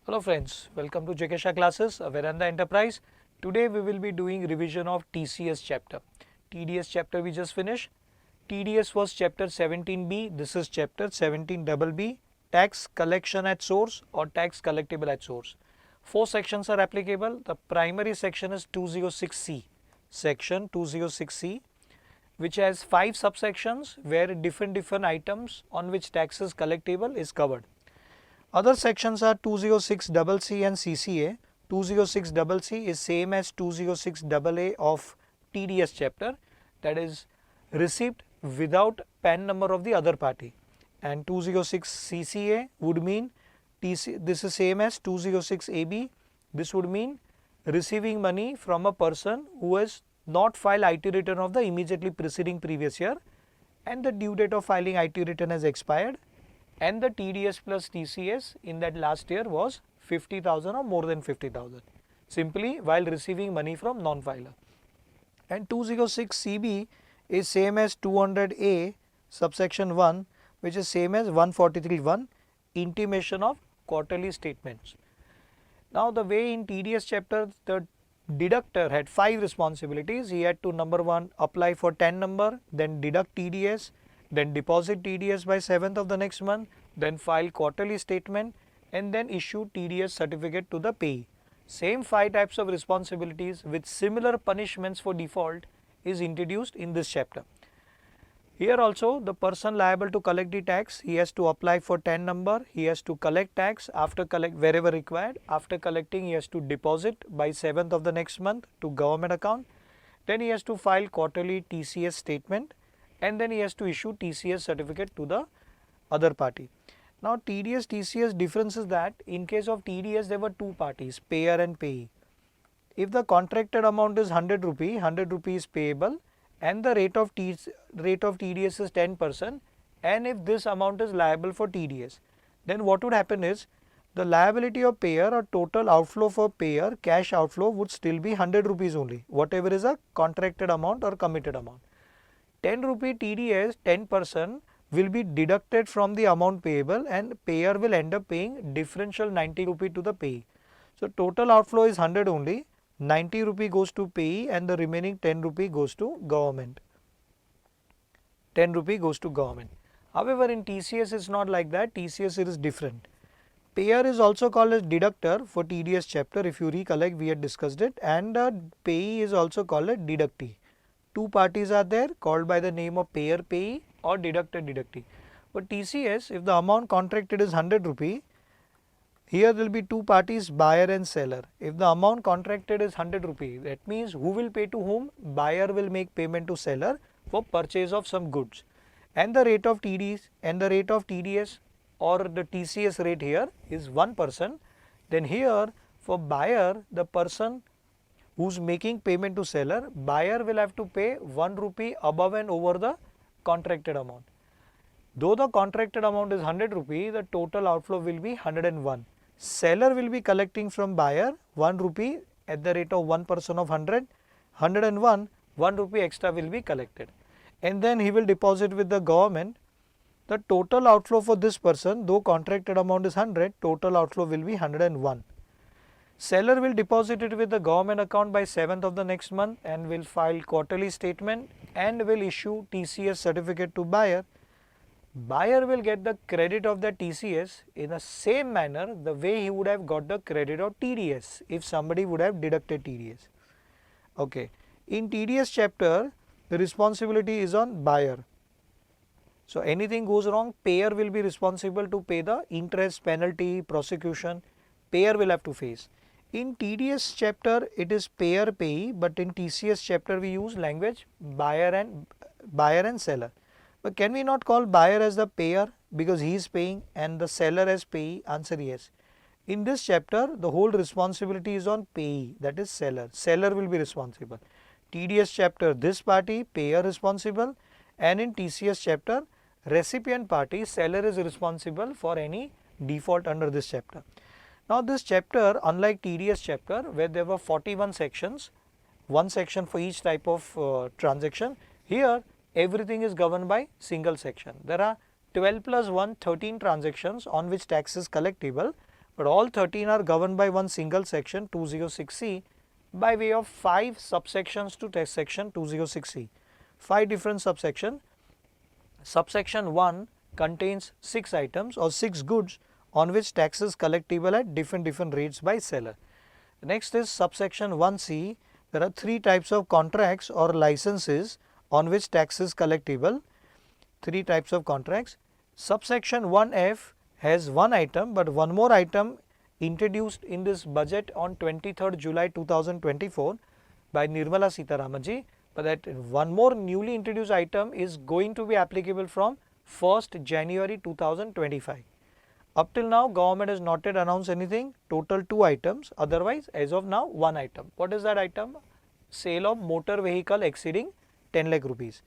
Hello friends, welcome to Jekesha classes, Veranda Enterprise. Today we will be doing revision of TCS chapter. TDS chapter we just finished. TDS was chapter 17B, this is chapter 17BB, tax collection at source or tax collectible at source. Four sections are applicable. The primary section is 206C, section 206C, which has 5 subsections where different items on which tax is collectible is covered. Other sections are 206CC and CCA. 206CC is same as 206AA of TDS chapter, that is receipt without PAN number of the other party, and 206CCA would mean this is same as 206AB. This would mean receiving money from a person who has not filed IT return of the immediately preceding previous year and the due date of filing IT return has expired, and the TDS plus TCS in that last year was 50,000 or more than 50,000, simply while receiving money from non-filer. And 206CB is same as 200A subsection 1, which is same as 143(1), intimation of quarterly statements. Now the way in TDS chapter the deductor had 5 responsibilities. He had to, number 1, apply for 10 number, then deduct TDS, then deposit TDS by 7th of the next month, then file quarterly statement, and then issue TDS certificate to the payee. Same 5 types of responsibilities with similar punishments for default is introduced in this chapter. Here also the person liable to collect the tax, he has to apply for 10 number, he has to collect tax, after collect wherever required, after collecting he has to deposit by 7th of the next month to government account, then he has to file quarterly TCS statement, and then he has to issue TCS certificate to the other party. Now TDS TCS difference is that in case of TDS there were two parties, payer and payee. If the contracted amount is 100 rupee, 100 rupee is payable and the rate of TDS is 10%, and if this amount is liable for TDS, then what would happen is the liability of payer or total outflow for payer, cash outflow, would still be 100 rupees only, whatever is a contracted amount or committed amount. 10 rupee TDS, 10% will be deducted from the amount payable and payer will end up paying differential 90 rupee to the payee. So total outflow is 100 only, 90 rupee goes to payee and the remaining 10 rupee goes to government. 10 rupee goes to government. However, in TCS it's not like that. TCS it is different. Payer is also called as deductor for TDS chapter. If you recollect, we had discussed it, and payee is also called a deductee. Two parties are there called by the name of payer payee or deductor deductee. But TCS, if the amount contracted is 100 rupee, here there will be two parties, buyer and seller. If the amount contracted is 100 rupee, that means who will pay to whom? Buyer will make payment to seller for purchase of some goods, and the rate of TDS or the TCS rate here is 1%. Then here for buyer, the person who's making payment to seller, buyer will have to pay 1 rupee above and over the contracted amount. Though the contracted amount is 100 rupee, the total outflow will be 101. Seller will be collecting from buyer 1 rupee at the rate of 1% of 100, 101, 1 rupee extra will be collected, and then he will deposit with the government. The total outflow for this person, though contracted amount is 100, total outflow will be 101. Seller will deposit it with the government account by 7th of the next month and will file quarterly statement and will issue TCS certificate to buyer. Buyer will get the credit of the TCS in the same manner the way he would have got the credit of TDS if somebody would have deducted TDS. Okay. In TDS chapter, the responsibility is on buyer. So anything goes wrong, payer will be responsible to pay the interest, penalty, prosecution. Payer will have to face. In TDS chapter, it is payer payee, but in TCS chapter we use language buyer and seller. But can we not call buyer as the payer because he is paying and the seller as payee? Answer yes. In this chapter, the whole responsibility is on payee, that is seller. Seller will be responsible. TDS chapter, this party, payer responsible, and in TCS chapter, recipient party, seller is responsible for any default under this chapter. Now this chapter, unlike TDS chapter where there were 41 sections, one section for each type of transaction, here everything is governed by single section. There are 12 plus 1, 13 transactions on which tax is collectible, but all 13 are governed by one single section 206C by way of 5 subsections to test section 206C. 5 different subsections. Subsection 1 contains 6 items or 6 goods on which tax is collectible at different rates by seller. Next is subsection 1C. There are 3 types of contracts or licenses on which tax is collectible. 3 types of contracts. Subsection 1F has one item, but one more item introduced in this budget on 23rd July 2024 by Nirmala Sitaramanji, but that one more newly introduced item is going to be applicable from 1st January 2025. Up till now, government has not yet announced anything. Total 2 items. Otherwise, as of now, 1 item. What is that item? Sale of motor vehicle exceeding 10 lakh rupees.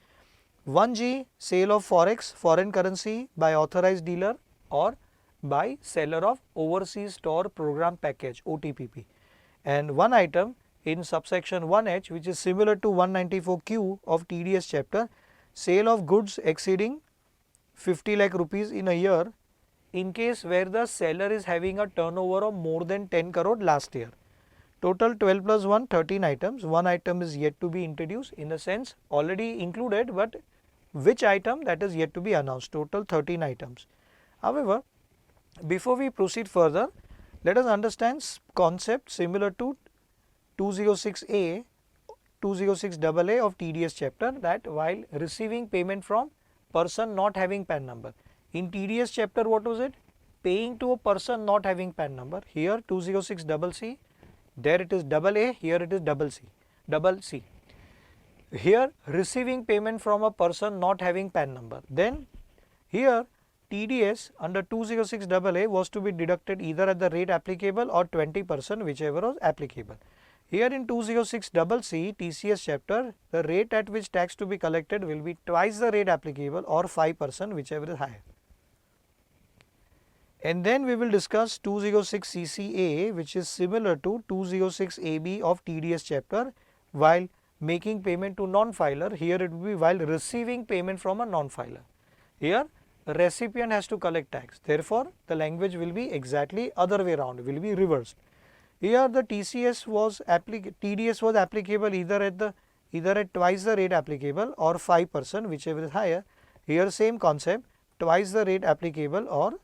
1G, sale of forex, foreign currency by authorized dealer or by seller of overseas store program package OTPP. And one item in subsection 1H, which is similar to 194Q of TDS chapter, sale of goods exceeding 50 lakh rupees in a year in case where the seller is having a turnover of more than 10 crore last year. Total 12 plus 1, 13 items. One item is yet to be introduced, in the sense already included, but which item, that is yet to be announced. Total 13 items. However, before we proceed further, let us understand concept similar to 206A, 206AA of TDS chapter, that while receiving payment from person not having PAN number. In TDS chapter, what was it? Paying to a person not having PAN number. Here 206CC, there it is AA, here it is double C. Here receiving payment from a person not having PAN number. Then here TDS under 206AA was to be deducted either at the rate applicable or 20%, whichever was applicable. Here in 206CC TCS chapter, the rate at which tax to be collected will be twice the rate applicable or 5%, whichever is higher. And then we will discuss 206CCA, which is similar to 206AB of TDS chapter, while making payment to non-filer. Here it will be while receiving payment from a non-filer. Here recipient has to collect tax. Therefore, the language will be exactly other way around, will be reversed. Here the TDS was applicable either at twice the rate applicable or 5%, whichever is higher. Here same concept, twice the rate applicable or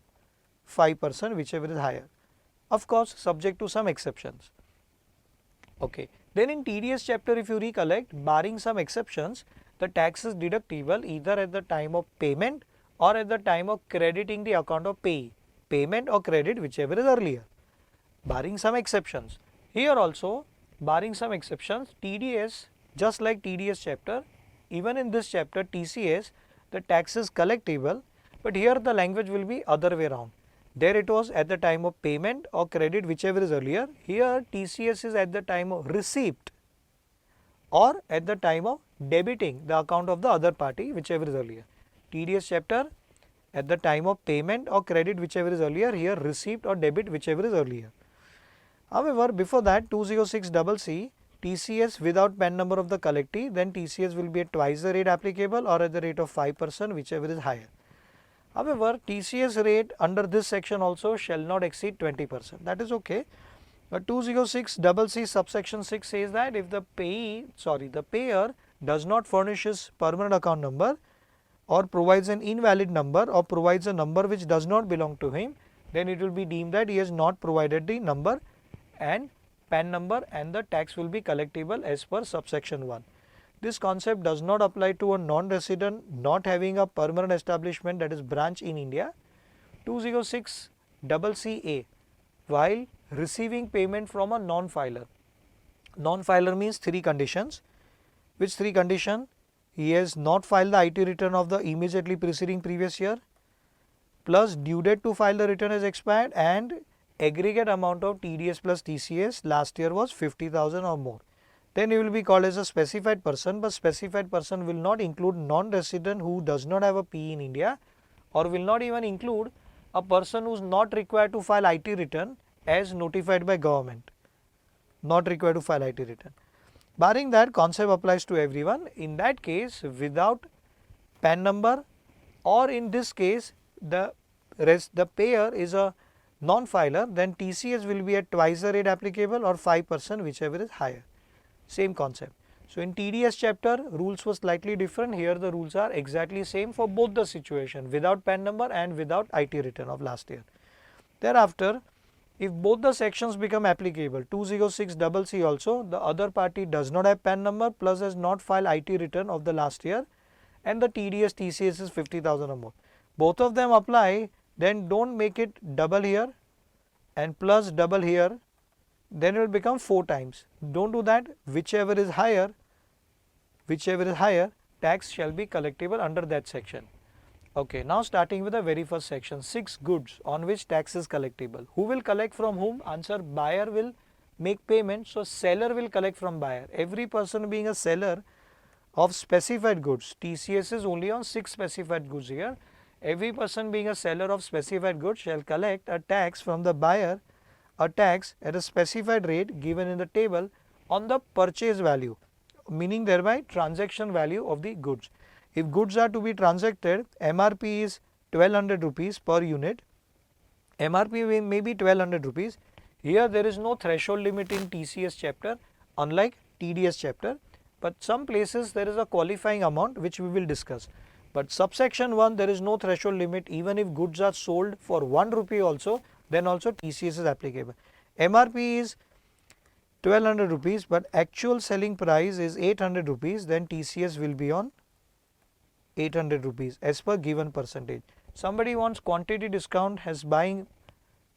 5%, whichever is higher. Of course, subject to some exceptions. Okay. Then in TDS chapter, if you recollect, barring some exceptions, the tax is deductible either at the time of payment or at the time of crediting the account of payee. Payment or credit, whichever is earlier. Barring some exceptions. Here also, barring some exceptions, TDS, just like TDS chapter, even in this chapter TCS, the tax is collectible, but here the language will be other way around. There it was at the time of payment or credit, whichever is earlier. Here TCS is at the time of receipt or at the time of debiting the account of the other party, whichever is earlier. TDS chapter at the time of payment or credit, whichever is earlier. Here receipt or debit, whichever is earlier. However, before that 206CC, TCS without PAN number of the collectee, then TCS will be at twice the rate applicable or at the rate of 5%, whichever is higher. However, TCS rate under this section also shall not exceed 20%. That is okay. But 206CC subsection 6 says that if the payer does not furnish his permanent account number or provides an invalid number or provides a number which does not belong to him, then it will be deemed that he has not provided the number and PAN number, and the tax will be collectible as per subsection 1. This concept does not apply to a non-resident not having a permanent establishment, that is branch in India. 206CCA, while receiving payment from a non-filer. Non-filer means 3 conditions. Which 3 conditions? He has not filed the IT return of the immediately preceding previous year, plus due date to file the return has expired, and aggregate amount of TDS plus TCS last year was 50,000 or more. Then he will be called as a specified person, but specified person will not include non-resident who does not have a PE in India, or will not even include a person who is not required to file IT return as notified by government. Not required to file IT return. Barring that, concept applies to everyone. In that case, without PAN number, or in this case the payer is a non-filer, then TCS will be at twice the rate applicable or 5%, whichever is higher. Same concept. So in TDS chapter, rules were slightly different. Here the rules are exactly same for both the situation, without PAN number and without IT return of last year. Thereafter, if both the sections become applicable, 206CC also, the other party does not have PAN number plus has not filed IT return of the last year, and the TDS TCS is 50,000 or more. Both of them apply, then don't make it double here and plus double here, then it will become 4 times. Don't do that. Whichever is higher, tax shall be collectible under that section. Okay, now starting with the very first section, 6 goods on which tax is collectible. Who will collect from whom? Answer, buyer will make payment, so seller will collect from buyer. Every person being a seller of specified goods, TCS is only on 6 specified goods here. Every person being a seller of specified goods shall collect a tax from the buyer, a tax at a specified rate given in the table on the purchase value, meaning thereby transaction value of the goods. If goods are to be transacted, MRP is 1200 rupees per unit. MRP may be 1200 rupees. Here there is no threshold limit in TCS chapter, unlike TDS chapter, but some places there is a qualifying amount which we will discuss. But subsection 1, there is no threshold limit. Even if goods are sold for 1 rupee also, then also TCS is applicable. MRP is 1200 rupees, but actual selling price is 800 rupees, then TCS will be on 800 rupees as per given percentage. Somebody wants quantity discount, has buying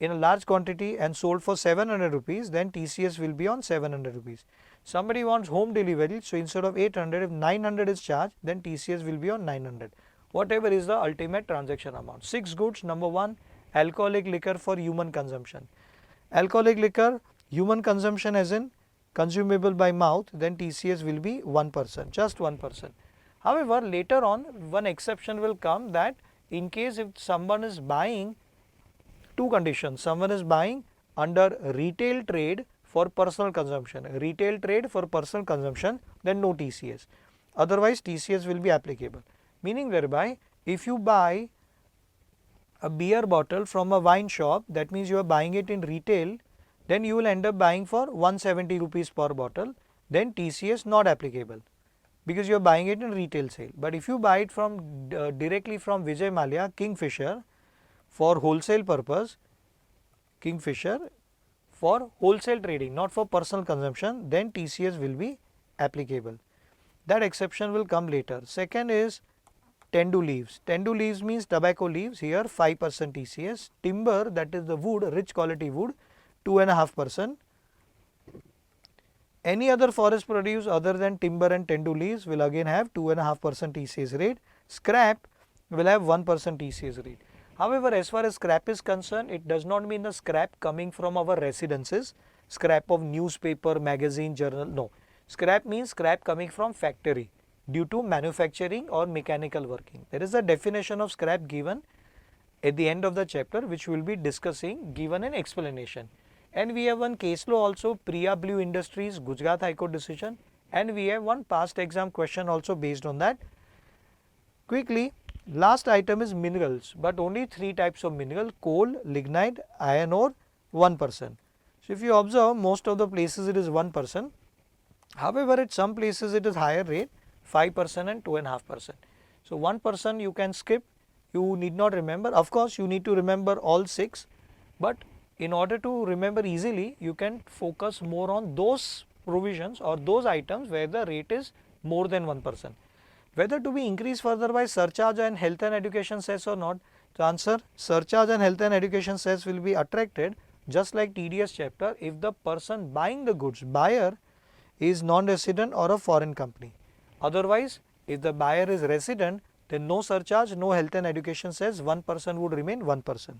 in a large quantity and sold for 700 rupees, then TCS will be on 700 rupees. Somebody wants home delivery, so instead of 800, if 900 is charged, then TCS will be on 900. Whatever is the ultimate transaction amount. 6 goods. Number 1, alcoholic liquor for human consumption. Alcoholic liquor, human consumption as in consumable by mouth, then TCS will be 1%, just 1%. However, later on one exception will come, that in case if someone is buying, 2 conditions, someone is buying under retail trade for personal consumption, then no TCS. Otherwise TCS will be applicable. Meaning thereby, if you buy a beer bottle from a wine shop, that means you are buying it in retail, then you will end up buying for 170 rupees per bottle, then TCS not applicable, because you are buying it in retail sale. But if you buy it from directly from Vijay Mallya, Kingfisher, for wholesale purpose, for wholesale trading, not for personal consumption, then TCS will be applicable. That exception will come later. Second is tendu leaves. Tendu leaves means tobacco leaves, here 5% TCS. Timber, that is the wood, rich quality wood, 2.5%. Any other forest produce other than timber and tendu leaves will again have 2.5% TCS rate. Scrap will have 1% TCS rate. However, as far as scrap is concerned, it does not mean the scrap coming from our residences, scrap of newspaper, magazine, journal, no. Scrap means scrap coming from factory due to manufacturing or mechanical working. There is a definition of scrap given at the end of the chapter, which we will be discussing, given an explanation. And we have one case law also, Priya Blue Industries, Gujarat High Court decision, and we have one past exam question also based on that. Quickly, last item is minerals, but only 3 types of mineral: coal, lignite, iron ore, 1%. So if you observe, most of the places it is 1%. However, at some places it is higher rate, 5% and 2.5%. So 1% you can skip, you need not remember. Of course, you need to remember all 6, but in order to remember easily, you can focus more on those provisions or those items where the rate is more than 1%. Whether to be increased further by surcharge and health and education cess or not, the answer, surcharge and health and education cess will be attracted just like TDS chapter if the person buying the goods, buyer, is non-resident or a foreign company. Otherwise, if the buyer is resident, then no surcharge, no health and education cess, 1% would remain 1%.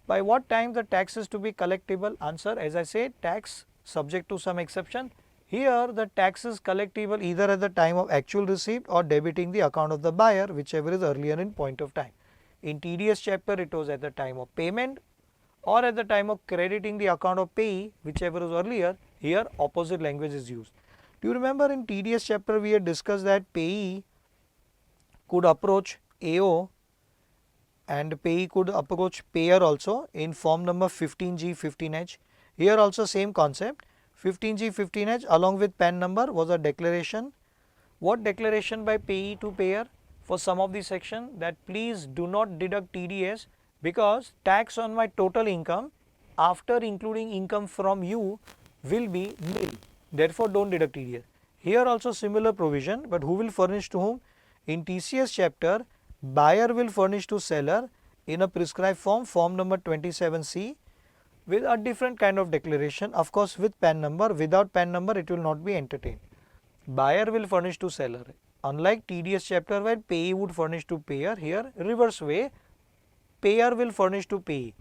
By what time the tax is to be collectible? Answer, as I said, tax subject to some exception. Here the tax is collectible either at the time of actual receipt or debiting the account of the buyer, whichever is earlier in point of time. In TDS chapter, it was at the time of payment or at the time of crediting the account of payee, whichever is earlier. Here opposite language is used. Do you remember in TDS chapter we had discussed that payee could approach AO and payee could approach payer also in form number 15G, 15H. Here also same concept, 15G, 15H along with PAN number was a declaration. What declaration by payee to payer? For some of the section, that please do not deduct TDS because tax on my total income after including income from you will be nil. Therefore, don't deduct TDS. Here also similar provision, but who will furnish to whom? In TCS chapter, buyer will furnish to seller in a prescribed form, form number 27C, with a different kind of declaration, of course with PAN number. Without PAN number it will not be entertained. Buyer will furnish to seller. Unlike TDS chapter where payee would furnish to payer, here reverse way, payer will furnish to payee.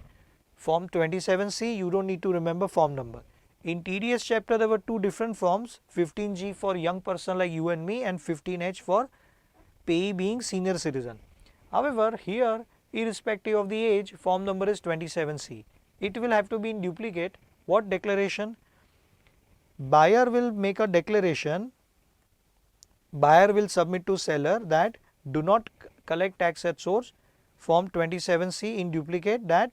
Form 27C, you don't need to remember form number. In TDS chapter there were two different forms, 15G for young person like you and me and 15H for payee being senior citizen. However, here irrespective of the age, form number is 27C. It will have to be in duplicate. What declaration? Buyer will make a declaration, buyer will submit to seller that do not collect tax at source, form 27C in duplicate, that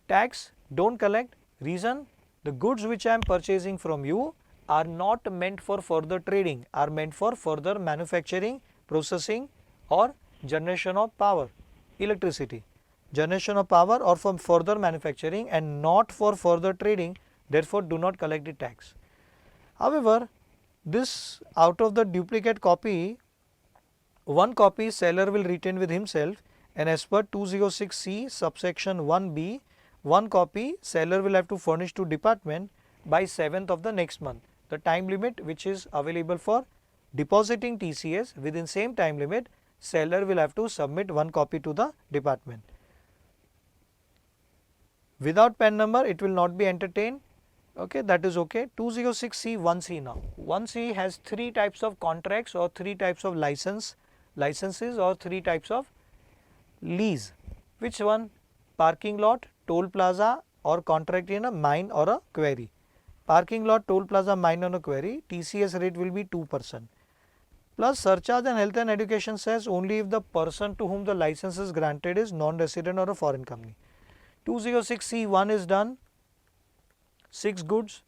tax don't collect. Reason? The goods which I am purchasing from you are not meant for further trading, are meant for further manufacturing, processing or generation of power, electricity, generation of power or from further manufacturing and not for further trading, therefore do not collect the tax. However, this out of the duplicate copy, one copy seller will retain with himself, and as per 206C subsection 1B, one copy seller will have to furnish to department by 7th of the next month. The time limit which is available for depositing TCS, within same time limit seller will have to submit one copy to the department. Without PAN number it will not be entertained. Okay, that is okay. 206C 1C now. 1C has three types of contracts or three types of licenses or three types of lease. Which one? Parking lot, toll plaza or contract in a mine or a quarry. Parking lot, toll plaza, mine or a quarry, TCS rate will be 2%. Plus surcharge and health and education says only if the person to whom the license is granted is non-resident or a foreign company. 206C1 is done. 6 goods,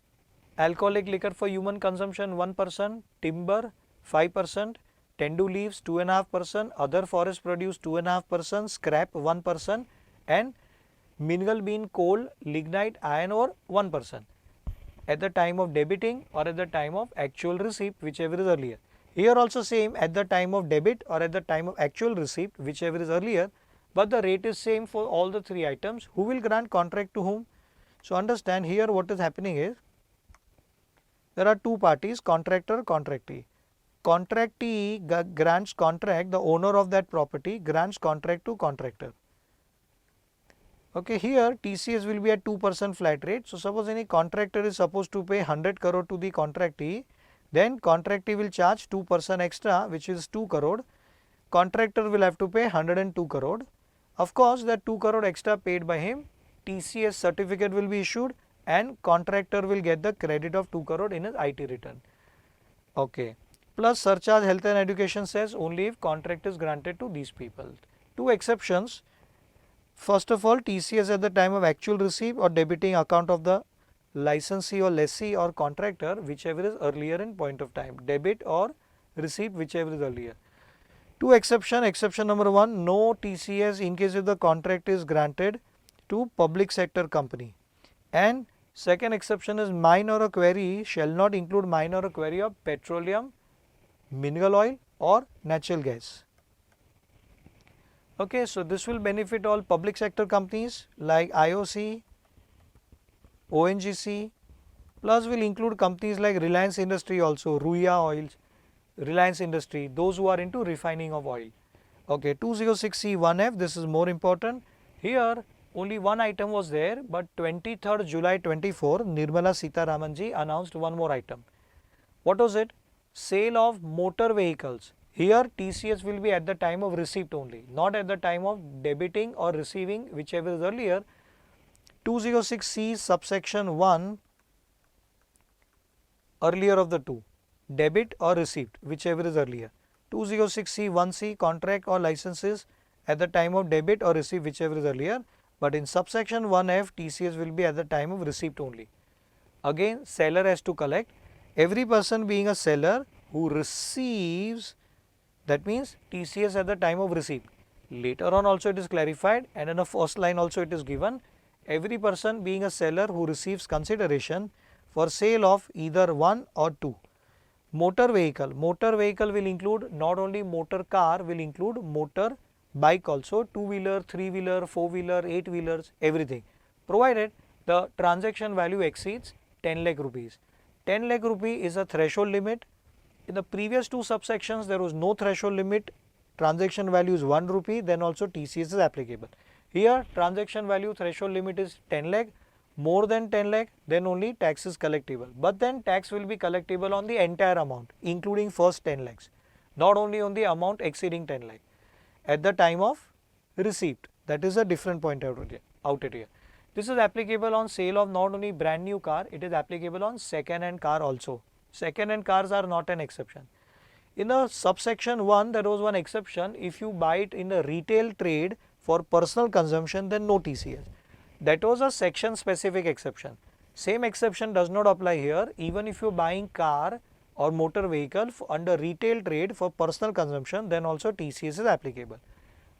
alcoholic liquor for human consumption 1%, timber 5%, tendu leaves 2.5%, other forest produce 2.5%, scrap 1% and mineral bean, coal, lignite, iron ore 1% at the time of debiting or at the time of actual receipt, whichever is earlier. Here also same, at the time of debit or at the time of actual receipt, whichever is earlier, but the rate is same for all the three items. Who will grant contract to whom? So understand here what is happening is, there are two parties, contractor, contractee. Contractee grants contract, the owner of that property grants contract to contractor. Okay, here TCS will be at 2% flat rate. So suppose any contractor is supposed to pay 100 crore to the contractee, then contractee will charge 2% extra, which is 2 crore. Contractor will have to pay 102 crore. Of course, that 2 crore extra paid by him, TCS certificate will be issued and contractor will get the credit of 2 crore in his IT return. Okay. Plus surcharge health and education says only if contract is granted to these people. Two exceptions. First of all, TCS at the time of actual receipt or debiting account of the licensee or lessee or contractor, whichever is earlier in point of time, debit or receipt, whichever is earlier. Two exception. Exception number 1, no TCS in case if the contract is granted to public sector company, and second exception is mine or a quarry shall not include mine or a quarry of petroleum, mineral oil or natural gas. Okay, so this will benefit all public sector companies like IOC, ONGC, plus will include companies like Reliance Industry also, Ruya Oils, Reliance Industry, those who are into refining of oil. Okay, 206C1F, this is more important. Here only one item was there, but 23rd July 24, Nirmala Sitharamanji announced one more item. What was it? Sale of motor vehicles. Here TCS will be at the time of receipt only, not at the time of debiting or receiving, whichever is earlier. 206C subsection 1, earlier of the two, debit or receipt, whichever is earlier. 206C 1C contract or licenses at the time of debit or receipt, whichever is earlier, but in subsection 1F TCS will be at the time of receipt only. Again, seller has to collect. Every person being a seller who receives, that means TCS at the time of receipt. Later on also it is clarified, and in the first line also it is given. Every person being a seller who receives consideration for sale of either 1 or 2. Motor vehicle will include not only motor car, will include motor bike also, 2-wheeler, 3-wheeler, 4-wheeler, 8-wheelers, everything, provided the transaction value exceeds 10 lakh rupees. 10 lakh rupee is a threshold limit. In the previous two subsections there was no threshold limit, transaction value is 1 rupee, then also TCS is applicable. Here transaction value threshold limit is 10 lakh, more than 10 lakh then only tax is collectible, but then tax will be collectible on the entire amount including first 10 lakhs, not only on the amount exceeding 10 lakh at the time of receipt. That is a different point out here. This is applicable on sale of not only brand new car, it is applicable on second hand car also. Second hand cars are not an exception. In the subsection 1 there was one exception. If you buy it in a retail trade for personal consumption, then no TCS. That was a section specific exception. Same exception does not apply here. Even if you are buying car or motor vehicle under retail trade for personal consumption, then also TCS is applicable.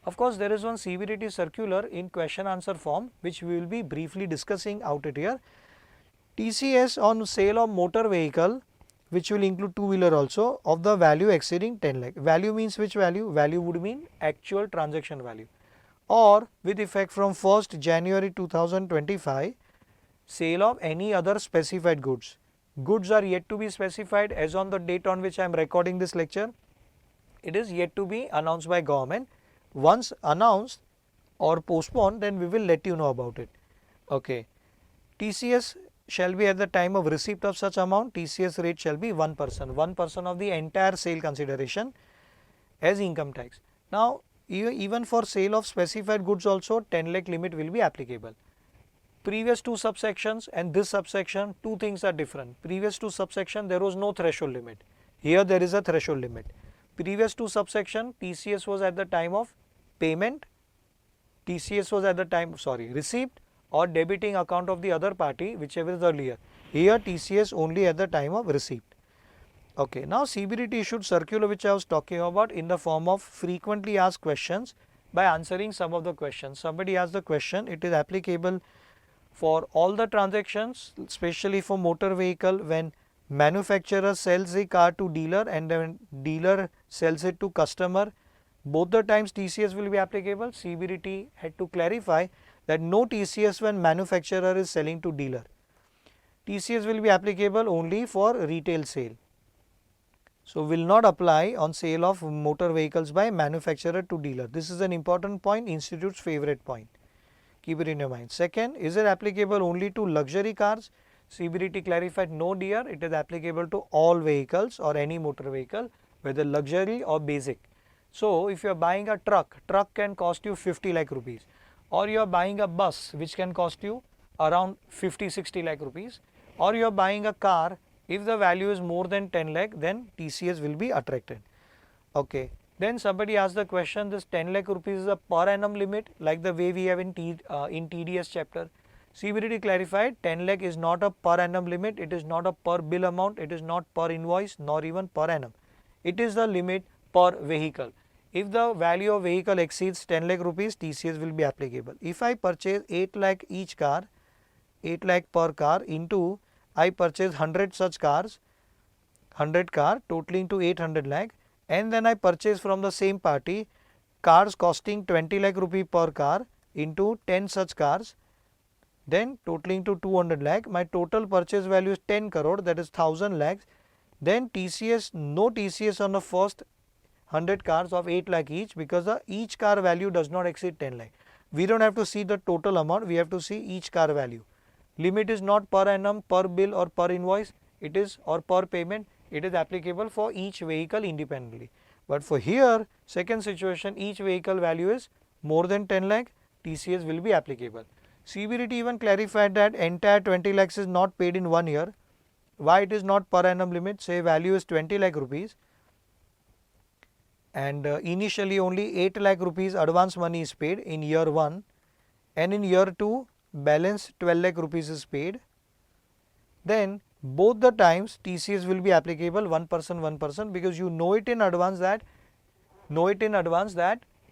Of course, there is one CBDT circular in question answer form which we will be briefly discussing out it here. TCS on sale of motor vehicle, which will include two-wheeler also, of the value exceeding 10 lakh. Value means which value? Value would mean actual transaction value. Or with effect from 1st January 2025, sale of any other specified goods. Goods are yet to be specified as on the date on which I am recording this lecture. It is yet to be announced by government. Once announced or postponed, then we will let you know about it. Okay. TCS shall be at the time of receipt of such amount, TCS rate shall be 1%, 1% of the entire sale consideration as income tax. Now, even for sale of specified goods also 10 lakh limit will be applicable. Previous two subsections and this subsection, two things are different. Previous two subsection there was no threshold limit. Here there is a threshold limit. Previous two subsection TCS was at the time of payment, TCS was at the time, receipt or debiting account of the other party, whichever is earlier. Here TCS only at the time of receipt. Okay, now CBDT issued circular which I was talking about in the form of frequently asked questions by answering some of the questions. Somebody asked the question, it is applicable for all the transactions, especially for motor vehicle, when manufacturer sells a car to dealer and then dealer sells it to customer, both the times TCS will be applicable. CBDT had to clarify that no TCS when manufacturer is selling to dealer. TCS will be applicable only for retail sale. So, will not apply on sale of motor vehicles by manufacturer to dealer. This is an important point, institute's favorite point. Keep it in your mind. Second, is it applicable only to luxury cars? CBDT clarified, no dear, it is applicable to all vehicles or any motor vehicle, whether luxury or basic. So, if you are buying a truck can cost you 50 lakh rupees, or you are buying a bus which can cost you around 50-60 lakh rupees, or you are buying a car, if the value is more than 10 lakh, then TCS will be attracted. Okay. Then somebody asked the question, this 10 lakh rupees is a per annum limit like the way we have in TDS chapter. CBDT clarified 10 lakh is not a per annum limit, it is not a per bill amount, it is not per invoice nor even per annum. It is the limit per vehicle. If the value of vehicle exceeds 10 lakh rupees, TCS will be applicable. If I purchase 8 lakh each car, 8 lakh per car into I purchase 100 such cars, 100 car totaling to 800 lakh, and then I purchase from the same party cars costing 20 lakh rupee per car into 10 such cars, then totaling to 200 lakh, my total purchase value is 10 crore, that is 1000 lakhs, then TCS, no TCS on the first 100 cars of 8 lakh each, because the each car value does not exceed 10 lakh. We don't have to see the total amount, we have to see each car value. Limit is not per annum, per bill or per invoice, it is or per payment, it is applicable for each vehicle independently. But for here, second situation, each vehicle value is more than 10 lakh, TCS will be applicable. CBDT even clarified that entire 20 lakhs is not paid in 1 year. Why it is not per annum limit? Say value is 20 lakh rupees. and initially only 8 lakh rupees advance money is paid in year 1, and in year 2 balance 12 lakh rupees is paid, then both the times TCS will be applicable 1%, because you know it in advance that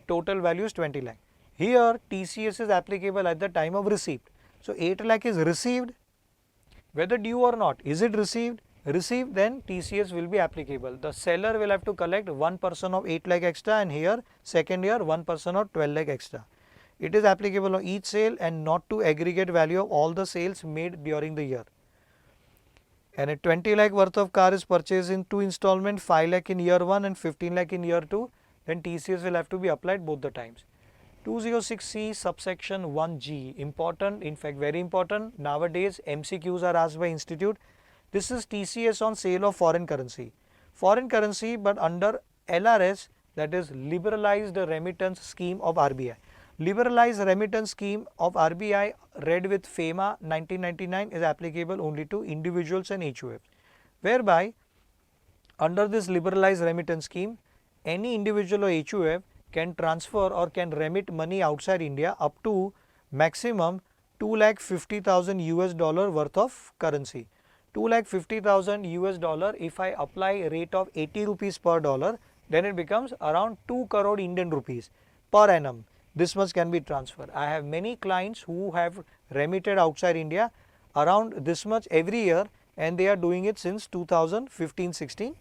total value is 20 lakh. Here TCS is applicable at the time of receipt. So 8 lakh is received, whether due or not. Is it received? Received, then TCS will be applicable. The seller will have to collect 1% of 8 lakh extra, and here second year 1% of 12 lakh extra. It is applicable on each sale and not to aggregate value of all the sales made during the year. And a 20 lakh worth of car is purchased in 2 installments, 5 lakh in year 1 and 15 lakh in year 2, then TCS will have to be applied both the times. 206C subsection 1G, important, in fact very important. Nowadays MCQs are asked by institute. This is TCS on sale of foreign currency. Foreign currency, but under LRS, that is liberalized remittance scheme of RBI. Liberalized remittance scheme of RBI, read with FEMA 1999, is applicable only to individuals and HUFs, whereby under this liberalized remittance scheme, any individual or HUF can transfer or can remit money outside India up to maximum 2,50,000 US dollar worth of currency. 2,50,000 US dollar, if I apply rate of 80 rupees per dollar, then it becomes around 2 crore Indian rupees per annum. This much can be transferred. I have many clients who have remitted outside India around this much every year, and they are doing it since 2015-16.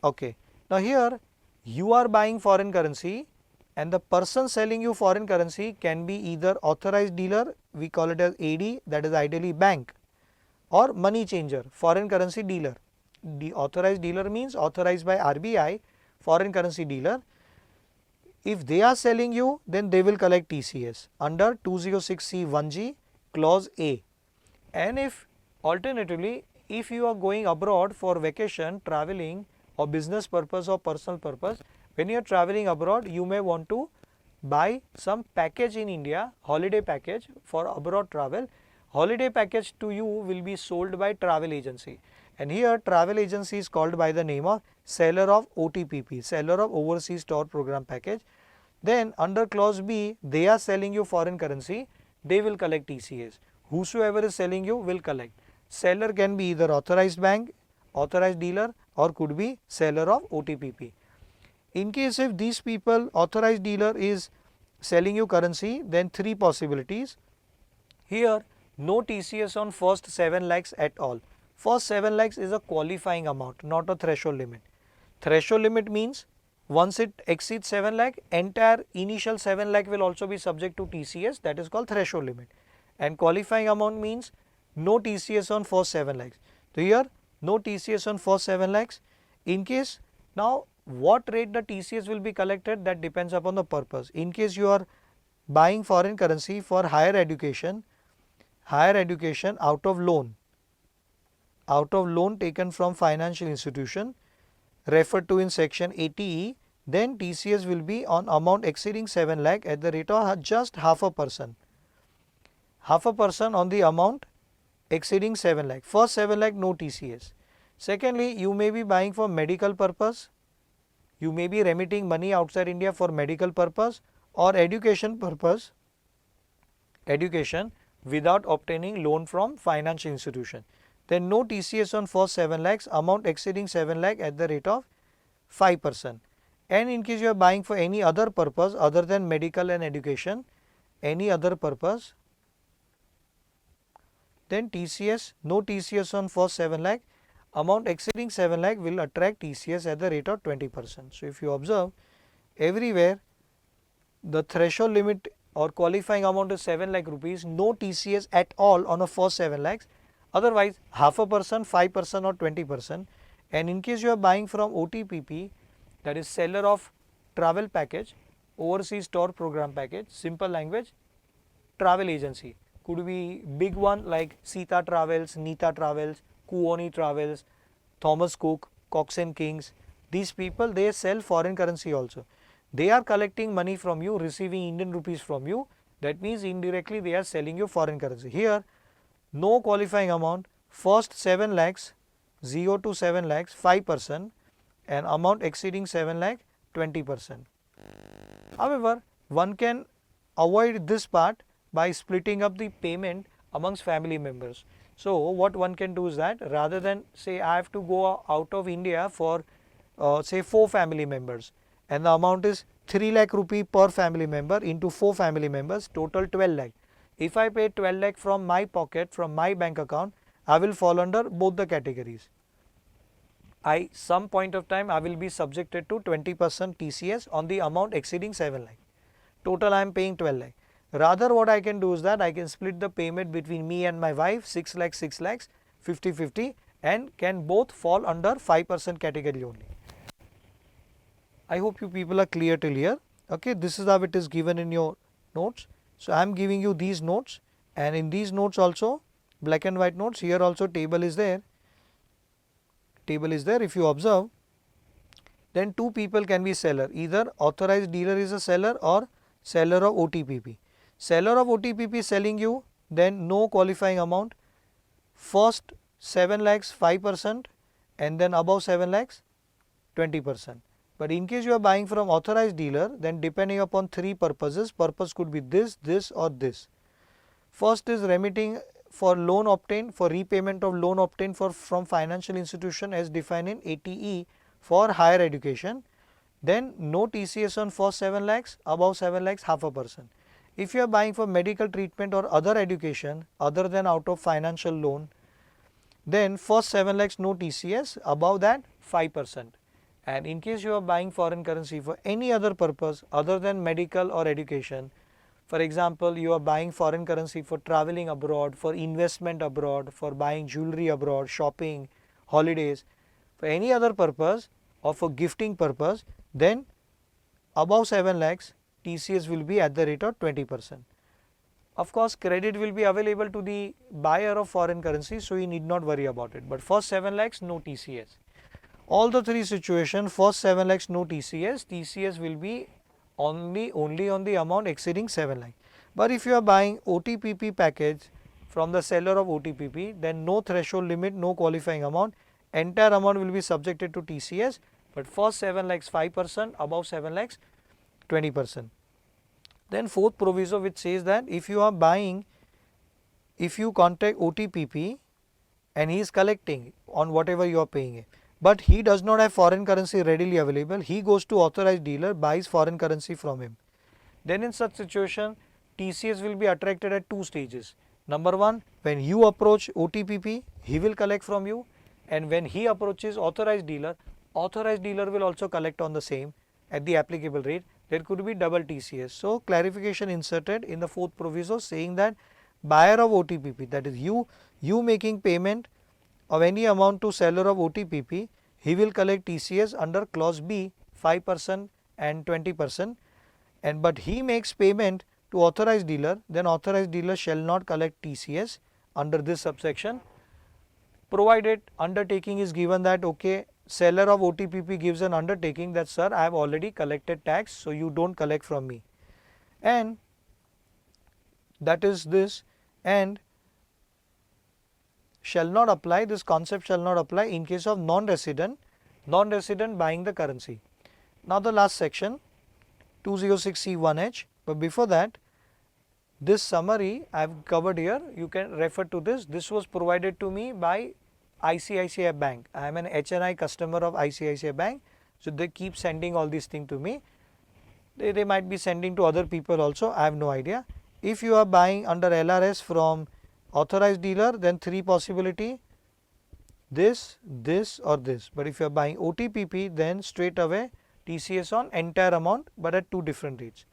Okay. Now here you are buying foreign currency, and the person selling you foreign currency can be either authorized dealer, we call it as AD, that is ideally bank, or money changer, foreign currency dealer. The authorized dealer means authorized by RBI, foreign currency dealer. If they are selling you, then they will collect TCS under 206C1G clause A. And if alternatively, if you are going abroad for vacation, traveling or business purpose or personal purpose, when you are traveling abroad, you may want to buy some package in India, holiday package for abroad travel. Holiday package to you will be sold by travel agency, and here travel agency is called by the name of seller of OTPP, seller of overseas tour program package. Then under clause B, they are selling you foreign currency, they will collect TCS. Whosoever is selling you will collect. Seller can be either authorized bank, authorized dealer, or could be seller of OTPP. In case if these people, authorized dealer is selling you currency, then 3 possibilities. Here no TCS on first 7 lakhs at all. First 7 lakhs is a qualifying amount, not a threshold limit. Threshold limit means once it exceeds 7 lakh, entire initial 7 lakh will also be subject to TCS, that is called threshold limit. And qualifying amount means no TCS on first 7 lakhs. So here no TCS on first 7 lakhs. In case, now what rate the TCS will be collected, that depends upon the purpose. In case you are buying foreign currency for higher education out of loan taken from financial institution referred to in section 80E, then TCS will be on amount exceeding 7 lakh at the rate of just 0.5%. 0.5% on the amount exceeding 7 lakh. First 7 lakh no TCS. Secondly, you may be buying for medical purpose, you may be remitting money outside India for medical purpose or education purpose, without obtaining loan from financial institution. Then no TCS on first 7 lakhs, amount exceeding 7 lakh at the rate of 5%. And in case you are buying for any other purpose other than medical and education, any other purpose, then TCS, no TCS on first 7 lakh, amount exceeding 7 lakh will attract TCS at the rate of 20%. So if you observe, everywhere the threshold limit or qualifying amount is 7 lakh rupees, no TCS at all on a first 7 lakhs, otherwise 0.5%, 5% or 20%. And in case you are buying from OTPP, that is seller of travel package, overseas tour program package, simple language, travel agency, could be big one like Sita Travels, Nita Travels, Kuoni Travels, Thomas Cook, Cox and Kings. These people, they sell foreign currency also. They are collecting money from you, receiving Indian rupees from you. That means indirectly they are selling you foreign currency. Here no qualifying amount, first 7 lakhs, 0 to 7 lakhs, 5%, and amount exceeding 7 lakh, 20%. However, one can avoid this part by splitting up the payment amongst family members. So what one can do is that rather than say I have to go out of India for say 4 family members and the amount is 3 lakh rupee per family member into 4 family members, total 12 lakh. If I pay 12 lakh from my pocket, from my bank account, I will fall under both the categories. Some point of time I will be subjected to 20% TCS on the amount exceeding 7 lakh. Total I am paying 12 lakh. Rather what I can do is that I can split the payment between me and my wife, 6 lakhs, 50-50, and can both fall under 5% category only. I hope you people are clear till here. Okay, this is how it is given in your notes. So I am giving you these notes, and in these notes also, black and white notes, here also table is there. Table is there. If you observe, then 2 people can be seller. Either authorized dealer is a seller or seller of OTPP. Seller of OTPP selling you, then no qualifying amount. First 7 lakhs 5% and then above 7 lakhs 20%. But in case you are buying from authorized dealer, then depending upon 3 purposes, purpose could be this, this or this. First is remitting for loan obtained, for repayment of loan obtained from financial institution as defined in ATE for higher education. Then no TCS on first 7 lakhs, above 7 lakhs 0.5%. If you are buying for medical treatment or other education other than out of financial loan, then first 7 lakhs no TCS, above that 5%. And in case you are buying foreign currency for any other purpose other than medical or education, for example, you are buying foreign currency for traveling abroad, for investment abroad, for buying jewelry abroad, shopping, holidays, for any other purpose or for gifting purpose, then above 7 lakhs TCS will be at the rate of 20%. Of course, credit will be available to the buyer of foreign currency, so you need not worry about it. But first 7 lakhs no TCS. All the 3 situations, first 7 lakhs no TCS, TCS will be only on the amount exceeding 7 lakh. But if you are buying OTPP package from the seller of OTPP, then no threshold limit, no qualifying amount, entire amount will be subjected to TCS, but first 7 lakhs 5%, above 7 lakhs 20%. Then fourth proviso which says that if you are buying, if you contact OTPP and he is collecting on whatever you are paying, but he does not have foreign currency readily available, he goes to authorized dealer, buys foreign currency from him. Then in such situation, TCS will be attracted at 2 stages. Number 1, when you approach OTPP, he will collect from you, and when he approaches authorized dealer will also collect on the same at the applicable rate. There could be double TCS. So clarification inserted in the fourth proviso saying that buyer of OTPP, that is you making payment of any amount to seller of OTPP, he will collect TCS under clause B 5% and 20%, and but he makes payment to authorized dealer, then authorized dealer shall not collect TCS under this subsection, provided undertaking is given that okay, seller of OTPP gives an undertaking that sir, I have already collected tax, so you don't collect from me, and that is this, and shall not apply, this concept shall not apply in case of non-resident buying the currency. Now the last section 206C1H, but before that, this summary I have covered here, you can refer to this. This was provided to me by ICICI Bank. I am an HNI customer of ICICI Bank, so they keep sending all these things to me. They might be sending to other people also, I have no idea. If you are buying under LRS from authorized dealer, then 3 possibility, this or this. But if you are buying OTPP, then straight away TCS on entire amount, but at 2 different rates.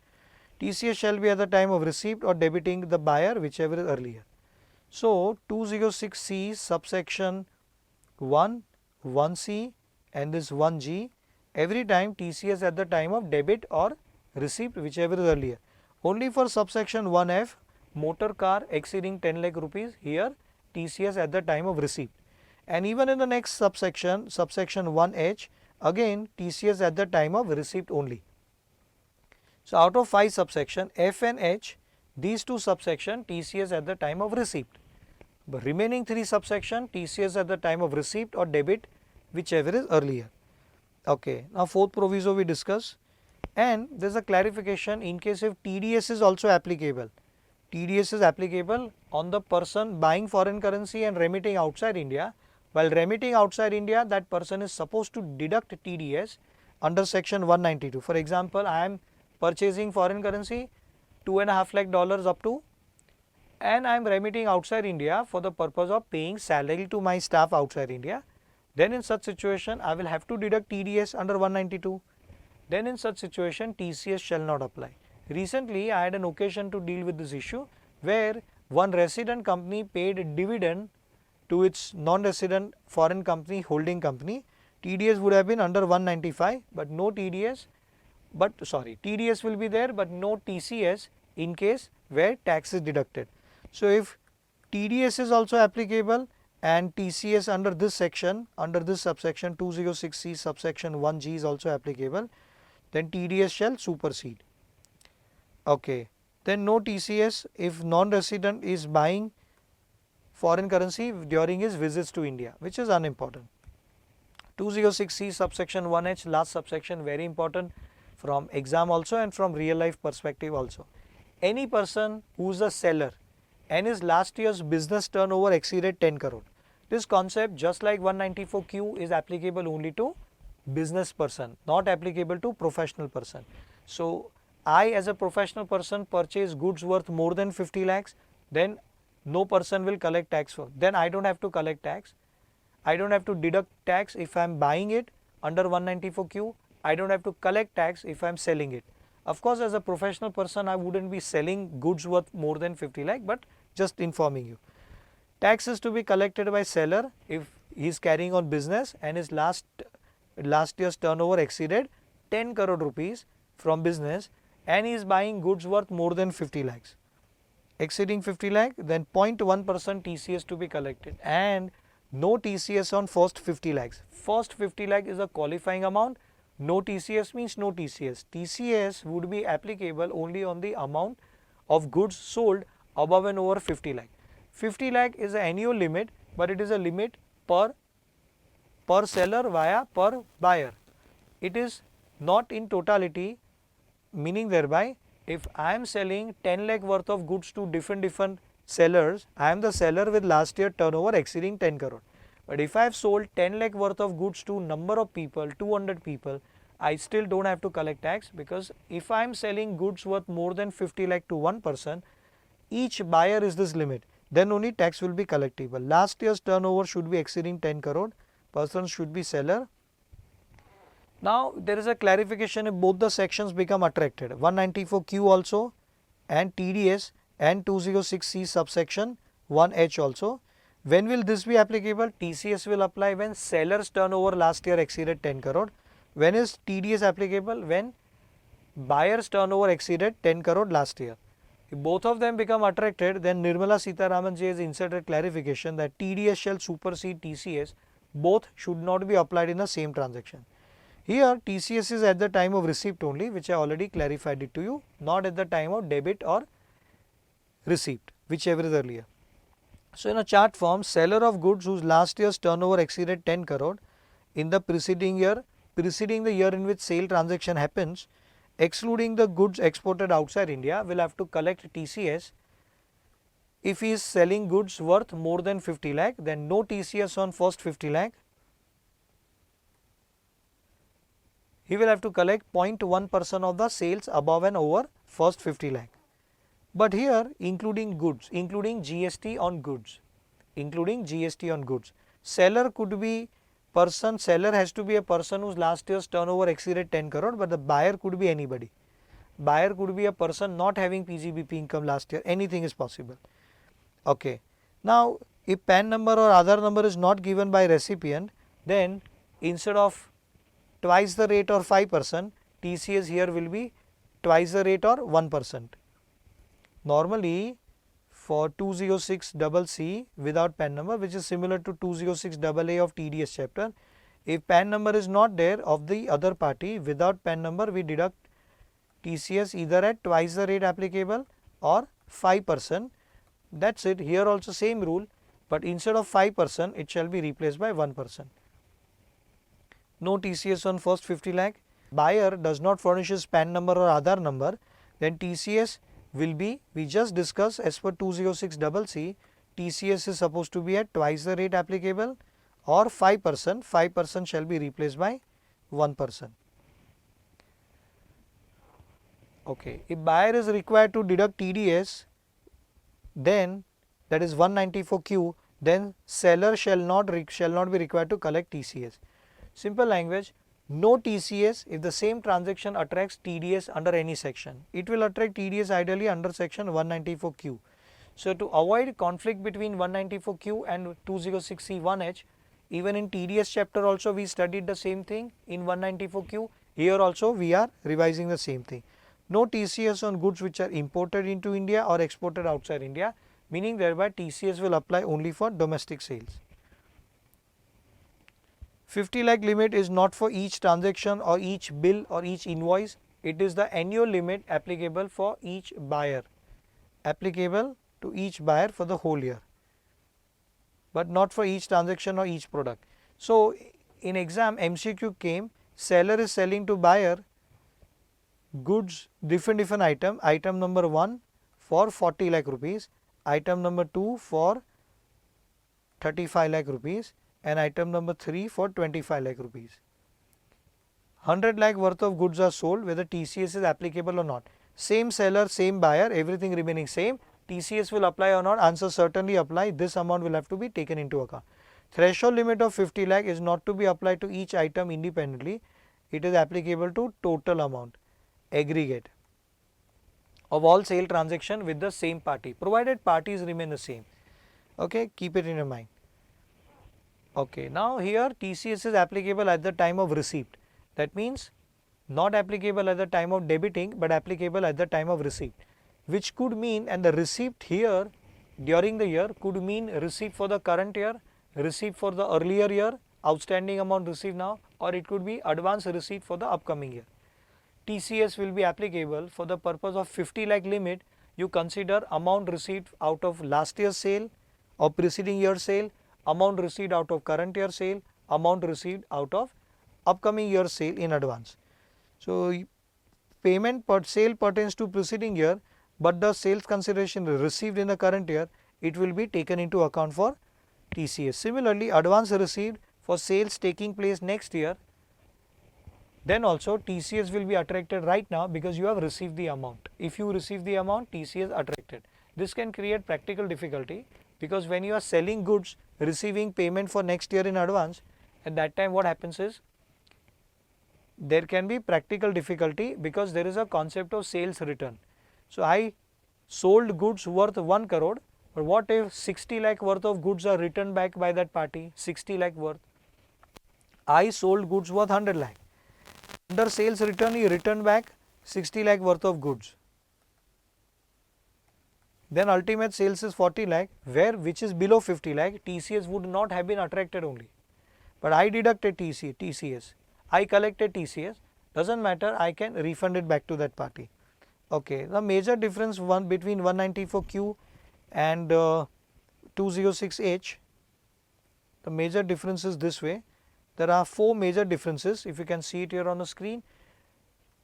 TCS shall be at the time of receipt or debiting the buyer, whichever is earlier. So 206C subsection 1, 1C and this 1G, every time TCS at the time of debit or receipt, whichever is earlier. Only for subsection 1F, motor car exceeding 10 lakh rupees, here TCS at the time of receipt. And even in the next subsection, subsection 1H, again TCS at the time of receipt only. So out of 5 subsection, F and H, these 2 subsection TCS at the time of receipt. But remaining 3 subsection TCS at the time of receipt or debit, whichever is earlier. Okay, now fourth proviso we discuss, and there is a clarification in case if TDS is also applicable. TDS is applicable on the person buying foreign currency and remitting outside India. While remitting outside India, that person is supposed to deduct TDS under section 192. For example, I am purchasing foreign currency $2.5 lakh up to, and I am remitting outside India for the purpose of paying salary to my staff outside India. Then in such situation, I will have to deduct TDS under 192. Then in such situation, TCS shall not apply. Recently, I had an occasion to deal with this issue where one resident company paid dividend to its non-resident foreign company holding company. TDS would have been under 195, but no TDS, TDS will be there, but no TCS in case where tax is deducted. So if TDS is also applicable and TCS under this section, under this subsection 206C subsection 1G is also applicable, then TDS shall supersede. Okay, then no TCS if non-resident is buying foreign currency during his visits to India, which is unimportant. 206C subsection 1H, last subsection, very important from exam also and from real life perspective also. Any person who is a seller and his last year's business turnover exceeded 10 crore. This concept, just like 194Q, is applicable only to business person, not applicable to professional person. So I as a professional person purchase goods worth more than 50 lakhs, then no person will collect tax for. Then I don't have to collect tax. I don't have to deduct tax if I am buying it under 194Q. I don't have to collect tax if I am selling it. Of course, as a professional person, I wouldn't be selling goods worth more than 50 lakh, but just informing you. Tax is to be collected by seller if he is carrying on business and his last year's turnover exceeded 10 crore rupees from business and he is buying goods worth more than 50 lakhs. Exceeding 50 lakh, then 0.1% TCS to be collected and no TCS on first 50 lakhs. First 50 lakh is a qualifying amount. No TCS means no TCS. TCS would be applicable only on the amount of goods sold above and over 50 lakh. 50 lakh is an annual limit, but it is a limit per seller via per buyer. It is not in totality, meaning thereby if I am selling 10 lakh worth of goods to different sellers, I am the seller with last year turnover exceeding 10 crore. But if I have sold 10 lakh worth of goods to number of people, 200 people, I still don't have to collect tax, because if I am selling goods worth more than 50 lakh to one person, each buyer is this limit, then only tax will be collectible. Last year's turnover should be exceeding 10 crore, person should be seller. Now there is a clarification if both the sections become attracted, 194Q also and TDS and 206C subsection 1H also. When will this be applicable? TCS will apply when seller's turnover last year exceeded 10 crore. When is TDS applicable? When buyer's turnover exceeded 10 crore last year. If both of them become attracted, then Nirmala Sitharaman ji has inserted clarification that TDS shall supersede TCS. Both should not be applied in the same transaction. Here TCS is at the time of receipt only, which I already clarified it to you, not at the time of debit or receipt, whichever is earlier. So in a chart form, seller of goods whose last year's turnover exceeded 10 crore in the preceding the year in which sale transaction happens, excluding the goods exported outside India, will have to collect TCS. If he is selling goods worth more than 50 lakh, then no TCS on first 50 lakh. He will have to collect 0.1% of the sales above and over first 50 lakh. But here including goods, including GST on goods, seller could be person, seller has to be a person whose last year's turnover exceeded 10 crore, but the buyer could be anybody. Buyer could be a person not having PGBP income last year, anything is possible. Okay. Now if PAN number or Aadhaar number is not given by recipient, then instead of twice the rate or 5%, TCS here will be twice the rate or 1%. Normally for 206CC without PAN number, which is similar to 206AA of TDS chapter, if PAN number is not there of the other party, without PAN number we deduct TCS either at twice the rate applicable or 5%. That's it. Here also same rule, but instead of 5% it shall be replaced by 1%. no TCS on first 50 lakh. Buyer does not furnish his PAN number or Aadhaar number, then TCS will be, we just discussed as per 206CC, TCS is supposed to be at twice the rate applicable or 5%, 5% shall be replaced by 1%. Okay, if buyer is required to deduct TDS, then that is 194Q, then seller shall not be required to collect TCS. Simple language, no TCS if the same transaction attracts TDS under any section. It will attract TDS ideally under section 194Q. So to avoid conflict between 194Q and 206C1H, even in TDS chapter also we studied the same thing in 194Q. Here also we are revising the same thing. No TCS on goods which are imported into India or exported outside India, meaning thereby TCS will apply only for domestic sales. 50 lakh limit is not for each transaction or each bill or each invoice. It is the annual limit applicable for each buyer, applicable to each buyer for the whole year, but not for each transaction or each product. So in exam MCQ came, seller is selling to buyer goods, different item number 1 for 40 lakh rupees, item number 2 for 35 lakh rupees and item number 3 for 25 lakh rupees. 100 lakh worth of goods are sold, whether TCS is applicable or not. Same seller, same buyer, everything remaining same, TCS will apply or not, answer certainly apply, this amount will have to be taken into account. Threshold limit of 50 lakh is not to be applied to each item independently, it is applicable to total amount, aggregate of all sale transaction with the same party, provided parties remain the same. Okay, keep it in your mind. Okay, now here TCS is applicable at the time of receipt. That means not applicable at the time of debiting, but applicable at the time of receipt, which could mean, and the receipt here during the year could mean receipt for the current year, receipt for the earlier year, outstanding amount received now, or it could be advance receipt for the upcoming year. TCS will be applicable for the purpose of 50 lakh limit. You consider amount received out of last year's sale or preceding year sale, amount received out of current year sale, amount received out of upcoming year sale in advance. So payment per sale pertains to preceding year, but the sales consideration received in the current year, it will be taken into account for TCS. Similarly, advance received for sales taking place next year, then also TCS will be attracted right now because you have received the amount. If you receive the amount, TCS attracted. This can create practical difficulty because when you are selling goods, receiving payment for next year in advance, at that time what happens is, there can be practical difficulty because there is a concept of sales return. So I sold goods worth 1 crore, but what if 60 lakh worth of goods are returned back by that party, 60 lakh worth. I sold goods worth 100 lakh. Under sales return, he returned back 60 lakh worth of goods. Then ultimate sales is 40 lakh, which is below 50 lakh, TCS would not have been attracted only. But I deducted TCS, I collected TCS, doesn't matter, I can refund it back to that party. Okay, the major difference between 194Q and 206H, the major difference is this way. There are 4 major differences, if you can see it here on the screen.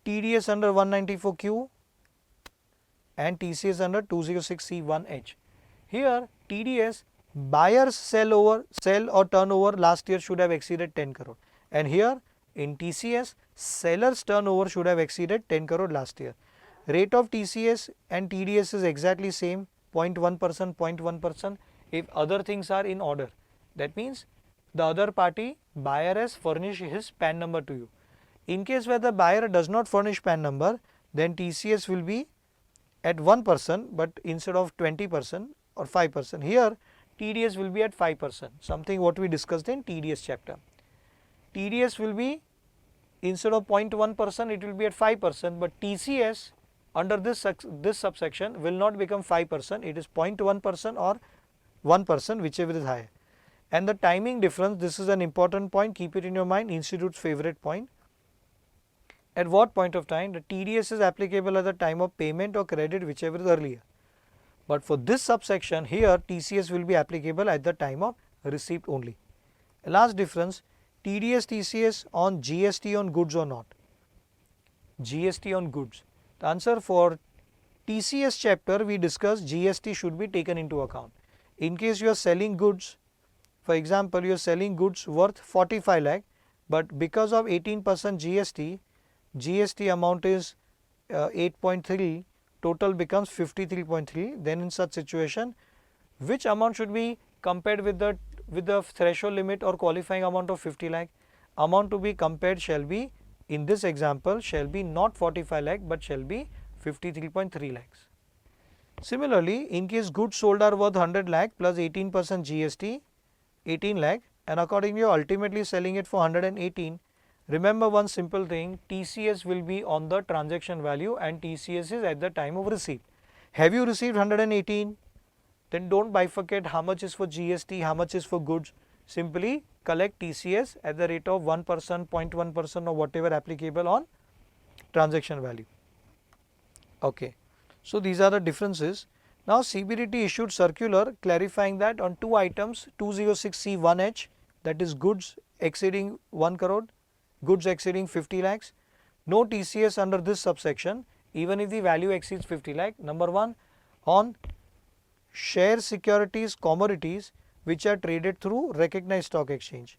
TDS under 194Q and TCS under 206C1H. Here TDS, buyers sell or turnover last year should have exceeded 10 crore, and here in TCS, sellers turnover should have exceeded 10 crore last year. Rate of TCS and TDS is exactly same, 0.1%, 0.1% if other things are in order. That means the other party, buyer, has furnished his PAN number to you. In case where the buyer does not furnish PAN number, then TCS will be at 1%, but instead of 20% or 5%. Here TDS will be at 5%, something what we discussed in TDS chapter. TDS will be, instead of 0.1%, it will be at 5%, but TCS under this subsection will not become 5%, it is 0.1% or 1%, whichever is higher. And the timing difference, this is an important point, keep it in your mind, institute's favorite point. At what point of time the TDS is applicable at the time of payment or credit, whichever is earlier. But for this subsection here, TCS will be applicable at the time of receipt only. Last difference, TDS TCS on GST on goods or not? GST on goods. The answer for TCS chapter we discussed GST should be taken into account. In case you are selling goods, for example, you are selling goods worth 45 lakh, but because of 18% GST amount is 8.3, total becomes 53.3. Then in such situation, which amount should be compared with the threshold limit or qualifying amount of 50 lakh? Amount to be compared shall be, in this example, shall be not 45 lakh but shall be 53.3 lakhs. Similarly, in case goods sold are worth 100 lakh plus 18% GST, 18 lakh, and accordingly you are ultimately selling it for 118. Remember one simple thing, TCS will be on the transaction value and TCS is at the time of receipt. Have you received 118? Then don't bifurcate how much is for GST, how much is for goods. Simply collect TCS at the rate of 1%, 0.1% or whatever applicable on transaction value. Okay. So these are the differences. Now CBDT issued circular clarifying that on two items 206C1H, that is goods exceeding 1 crore, goods exceeding 50 lakhs, no TCS under this subsection even if the value exceeds 50 lakh. Number 1, on share securities commodities which are traded through recognized stock exchange.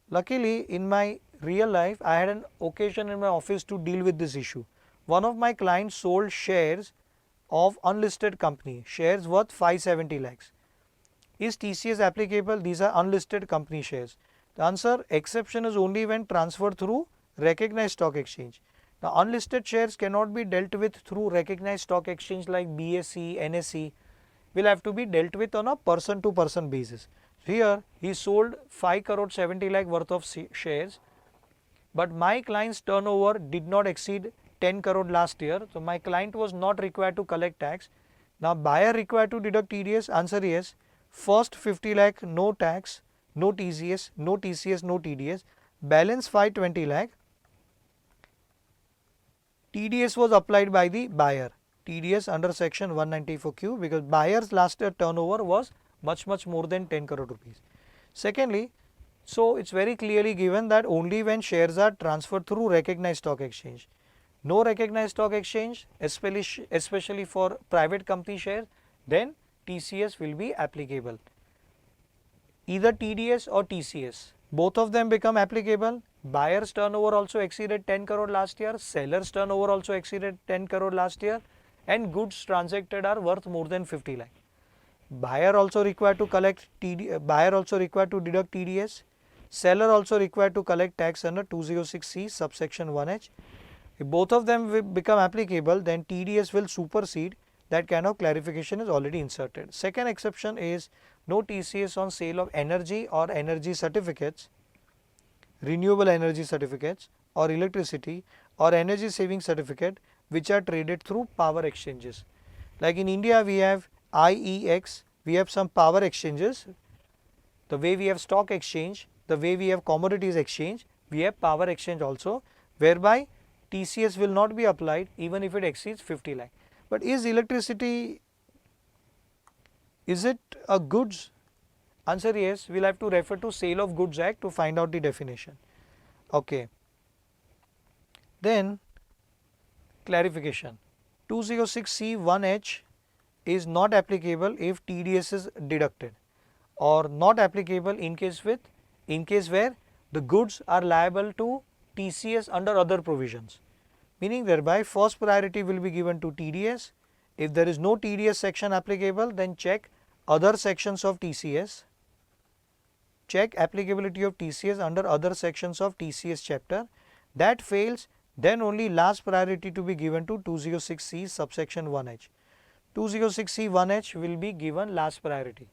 Luckily in my real life I had an occasion in my office to deal with this issue. One of my clients sold shares of unlisted company, shares worth 570 lakhs. Is TCS applicable? These are unlisted company shares. The answer, exception is only when transferred through recognized stock exchange. Now unlisted shares cannot be dealt with through recognized stock exchange like BSE, NSE, will have to be dealt with on a person to person basis. Here he sold 5 crore 70 lakh worth of shares, but my client's turnover did not exceed 10 crore last year. So my client was not required to collect tax. Now buyer required to deduct TDS? Answer yes. First 50 lakh no tax, no TCS, no TCS, no TDS. Balance 520 lakh. TDS was applied by the buyer. TDS under section 194Q because buyer's last year turnover was much more than 10 crore rupees. Secondly, so it's very clearly given that only when shares are transferred through recognized stock exchange. No recognized stock exchange, especially for private company shares, then TCS will be applicable. Either TDS or TCS, both of them become applicable. Buyer's turnover also exceeded 10 crore last year, seller's turnover also exceeded 10 crore last year, and goods transacted are worth more than 50 lakh. Buyer also required to collect buyer also required to deduct TDS, seller also required to collect tax under 206C subsection 1H. If both of them will become applicable, then TDS will supersede. That kind of clarification is already inserted. Second exception is no TCS on sale of energy or energy certificates, renewable energy certificates or electricity or energy saving certificate which are traded through power exchanges. Like in India we have IEX, we have some power exchanges. The way we have stock exchange, the way we have commodities exchange, we have power exchange also, whereby TCS will not be applied even if it exceeds 50 lakh. But is electricity, is it a goods? Answer yes, we will have to refer to Sale of Goods Act to find out the definition. Okay. Then clarification, 206C1H is not applicable if TDS is deducted, or not applicable in case where the goods are liable to TCS under other provisions, meaning thereby first priority will be given to TDS. If there is no TDS section applicable, then check other sections of TCS, check applicability of TCS under other sections of TCS chapter. That fails, then only last priority to be given to 206C subsection 1H. 206C1H will be given last priority.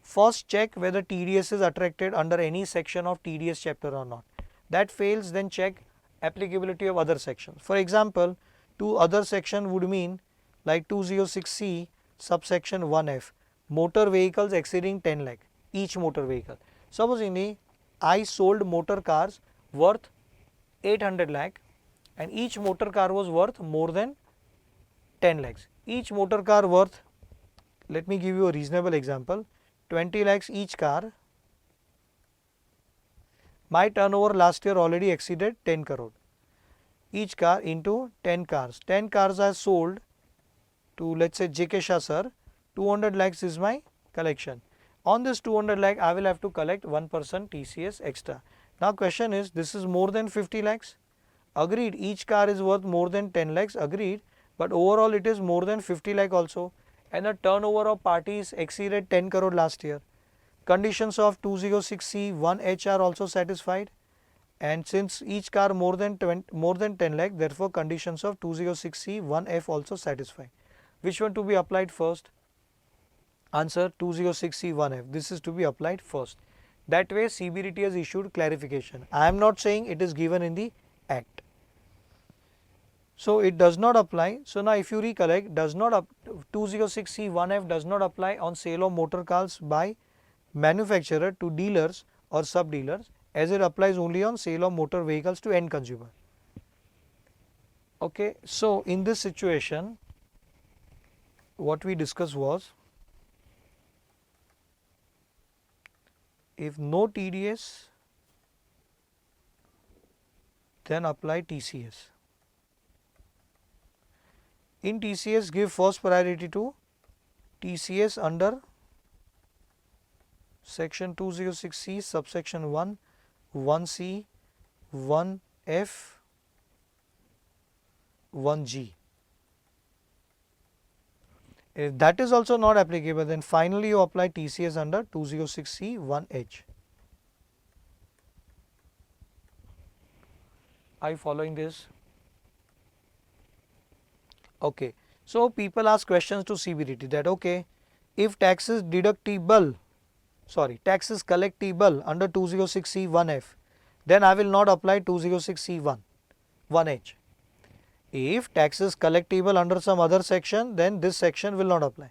First check whether TDS is attracted under any section of TDS chapter or not. That fails, then check applicability of other sections. For example, two other section would mean like 206C subsection 1F, motor vehicles exceeding 10 lakh, each motor vehicle. Supposingly I sold motor cars worth 800 lakh and each motor car was worth more than 10 lakhs. Each motor car worth, let me give you a reasonable example, 20 lakhs each car, My turnover last year already exceeded 10 crore. Each car into 10 cars. 10 cars are sold to, let's say, JK Shah sir. 200 lakhs is my collection. On this 200 lakh, I will have to collect 1% TCS extra. Now question is, this is more than 50 lakhs? Agreed, each car is worth more than 10 lakhs, agreed, but overall it is more than 50 lakh also, and the turnover of parties exceeded 10 crore last year. Conditions of 206C 1H are also satisfied, and since each car more than 10 lakh, therefore conditions of 206C 1F also satisfied. Which one to be applied first? Answer, 206C 1F. This is to be applied first. That way CBDT has issued clarification. I am not saying it is given in the Act. So it does not apply. So now if you recollect, 206C 1F does not apply on sale of motor cars by manufacturer to dealers or sub-dealers, as it applies only on sale of motor vehicles to end consumer. Okay, so in this situation, what we discussed was, if no TDS, then apply TCS. In TCS, give first priority to TCS under section 206C subsection 1, 1C, 1F, 1G. If that is also not applicable, then finally you apply TCS under 206C 1H. Are you following this? Okay. So people ask questions to CBDT that, okay, if tax is collectible under 206C 1F, then I will not apply 206C 1H. If tax is collectible under some other section, then this section will not apply.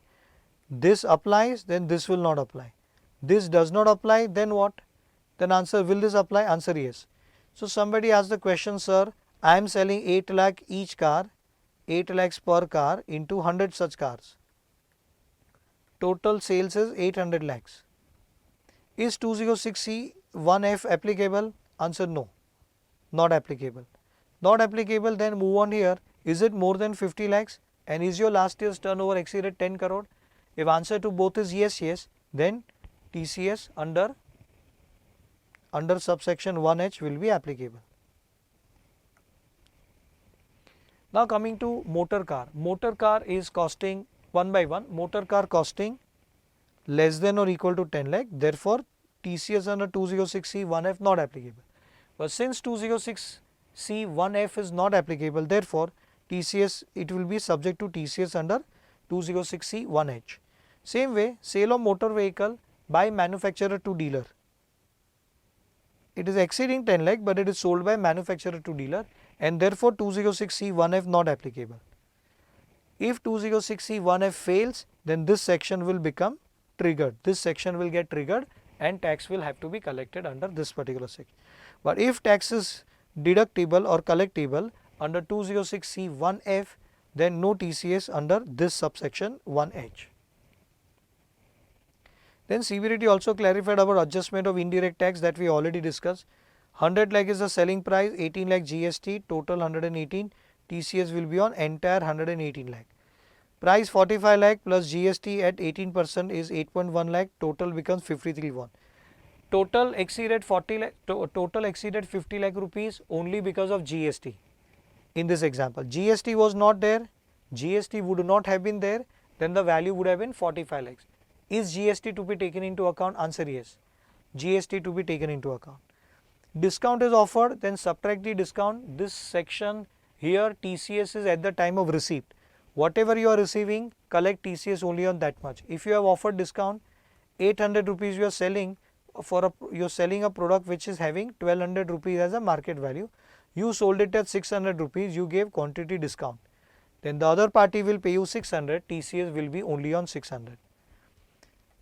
This applies, then this will not apply. This does not apply, then what? Then answer, will this apply? Answer, yes. So somebody asked the question, sir, I am selling 8 lakh each car, 8 lakhs per car into 100 such cars. Total sales is 800 lakhs. Is 206C 1F applicable? Answer, no, not applicable. Not applicable, then move on here. Is it more than 50 lakhs? And is your last year's turnover exceeded 10 crore? If answer to both is yes, yes, then TCS under subsection 1H will be applicable. Now coming to motor car. Motor car is costing one by one. Motor car costing less than or equal to 10 lakh. Therefore, TCS under 206C 1F not applicable. But since 206C 1F is not applicable, therefore TCS, it will be subject to TCS under 206C 1H. Same way, sale of motor vehicle by manufacturer to dealer. It is exceeding 10 lakh, but it is sold by manufacturer to dealer, and therefore 206C 1F not applicable. If 206C 1F fails, then this section will become triggered. This section will get triggered and tax will have to be collected under this particular section. But if tax is deductible or collectible under 206C 1F, then no TCS under this subsection 1H. Then CBDT also clarified about adjustment of indirect tax that we already discussed. 100 lakh is the selling price, 18 lakh GST, total 118, TCS will be on entire 118 lakh. Price 45 lakh plus GST at 18% is 8.1 lakh, total becomes 53.1. Total exceeded 50 lakh rupees only because of GST. In this example, GST was not there, GST would not have been there, then the value would have been 45 lakhs. Is GST to be taken into account? Answer, yes. GST to be taken into account. Discount is offered, then subtract the discount. This section here, TCS is at the time of receipt. Whatever you are receiving, collect TCS only on that much. If you have offered discount, 800 rupees you are selling you are selling a product which is having 1200 rupees as a market value. You sold it at 600 rupees, you gave quantity discount. Then the other party will pay you 600, TCS will be only on 600.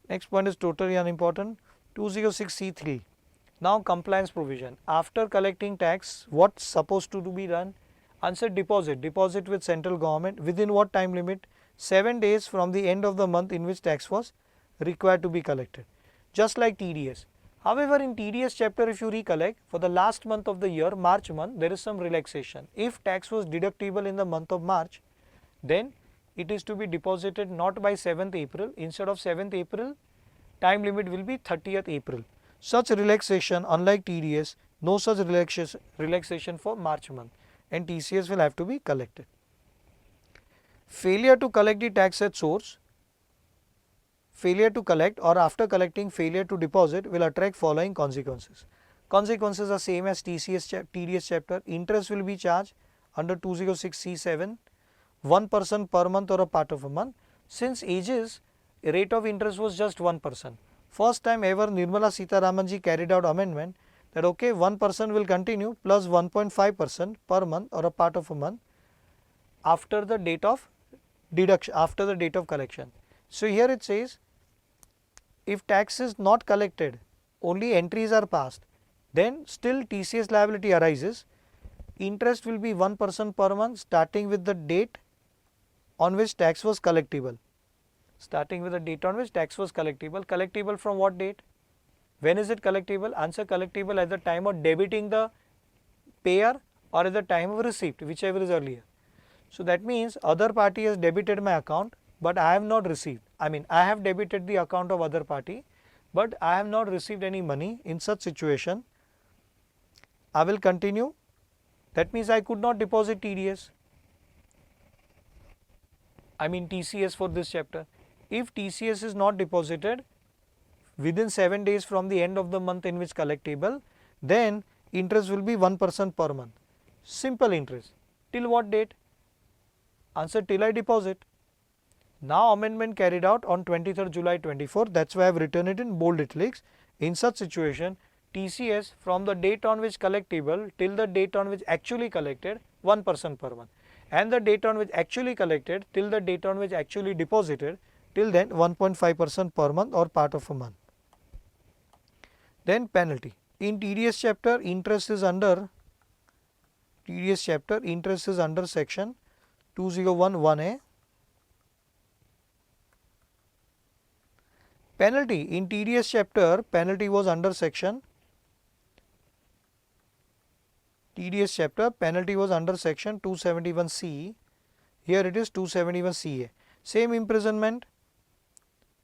Next point is totally unimportant. 206C3. Now compliance provision. After collecting tax, what's supposed to be done? Answer, deposit. Deposit with central government. Within what time limit? 7 days from the end of the month in which tax was required to be collected. Just like TDS. However, in TDS chapter, if you recollect, for the last month of the year, March month, there is some relaxation. If tax was deductible in the month of March, then it is to be deposited not by 7th April. Instead of 7th April, time limit will be 30th April. Such relaxation, unlike TDS, no such relaxation for March month, and TCS will have to be collected. Failure to collect the tax at source, failure to collect or after collecting failure to deposit will attract following consequences. Consequences are same as TDS chapter. Interest will be charged under 206C7, 1% per month or a part of a month. Since ages, rate of interest was just 1%. First time ever Nirmala Sitharamanji carried out amendment that okay, 1% will continue plus 1.5% per month or a part of a month after the date of deduction, after the date of collection. So here it says, if tax is not collected, only entries are passed, then still TCS liability arises. Interest will be 1% per month starting with the date on which tax was collectible. Starting with the date on which tax was collectible. Collectible from what date? When is it collectible? Answer: collectible at the time of debiting the payer or at the time of receipt, whichever is earlier. So that means other party has debited my account, but I have not received. I mean, I have debited the account of other party, but I have not received any money. In such situation, I will continue. That means I could not deposit TDS. I mean TCS for this chapter. If TCS is not deposited within 7 days from the end of the month in which collectible, then interest will be 1% per month. Simple interest. Till what date? Answer: till I deposit. Now amendment carried out on 23rd July 24. That's why I have written it in bold italics. In such situation, TCS from the date on which collectible till the date on which actually collected, 1% per month, and the date on which actually collected till the date on which actually deposited, till then 1.5% per month or part of a month. Then penalty. In TDS chapter, interest is under section 2011A. Penalty in TDS chapter, penalty was under section 271C. Here it is 271CA. Same imprisonment,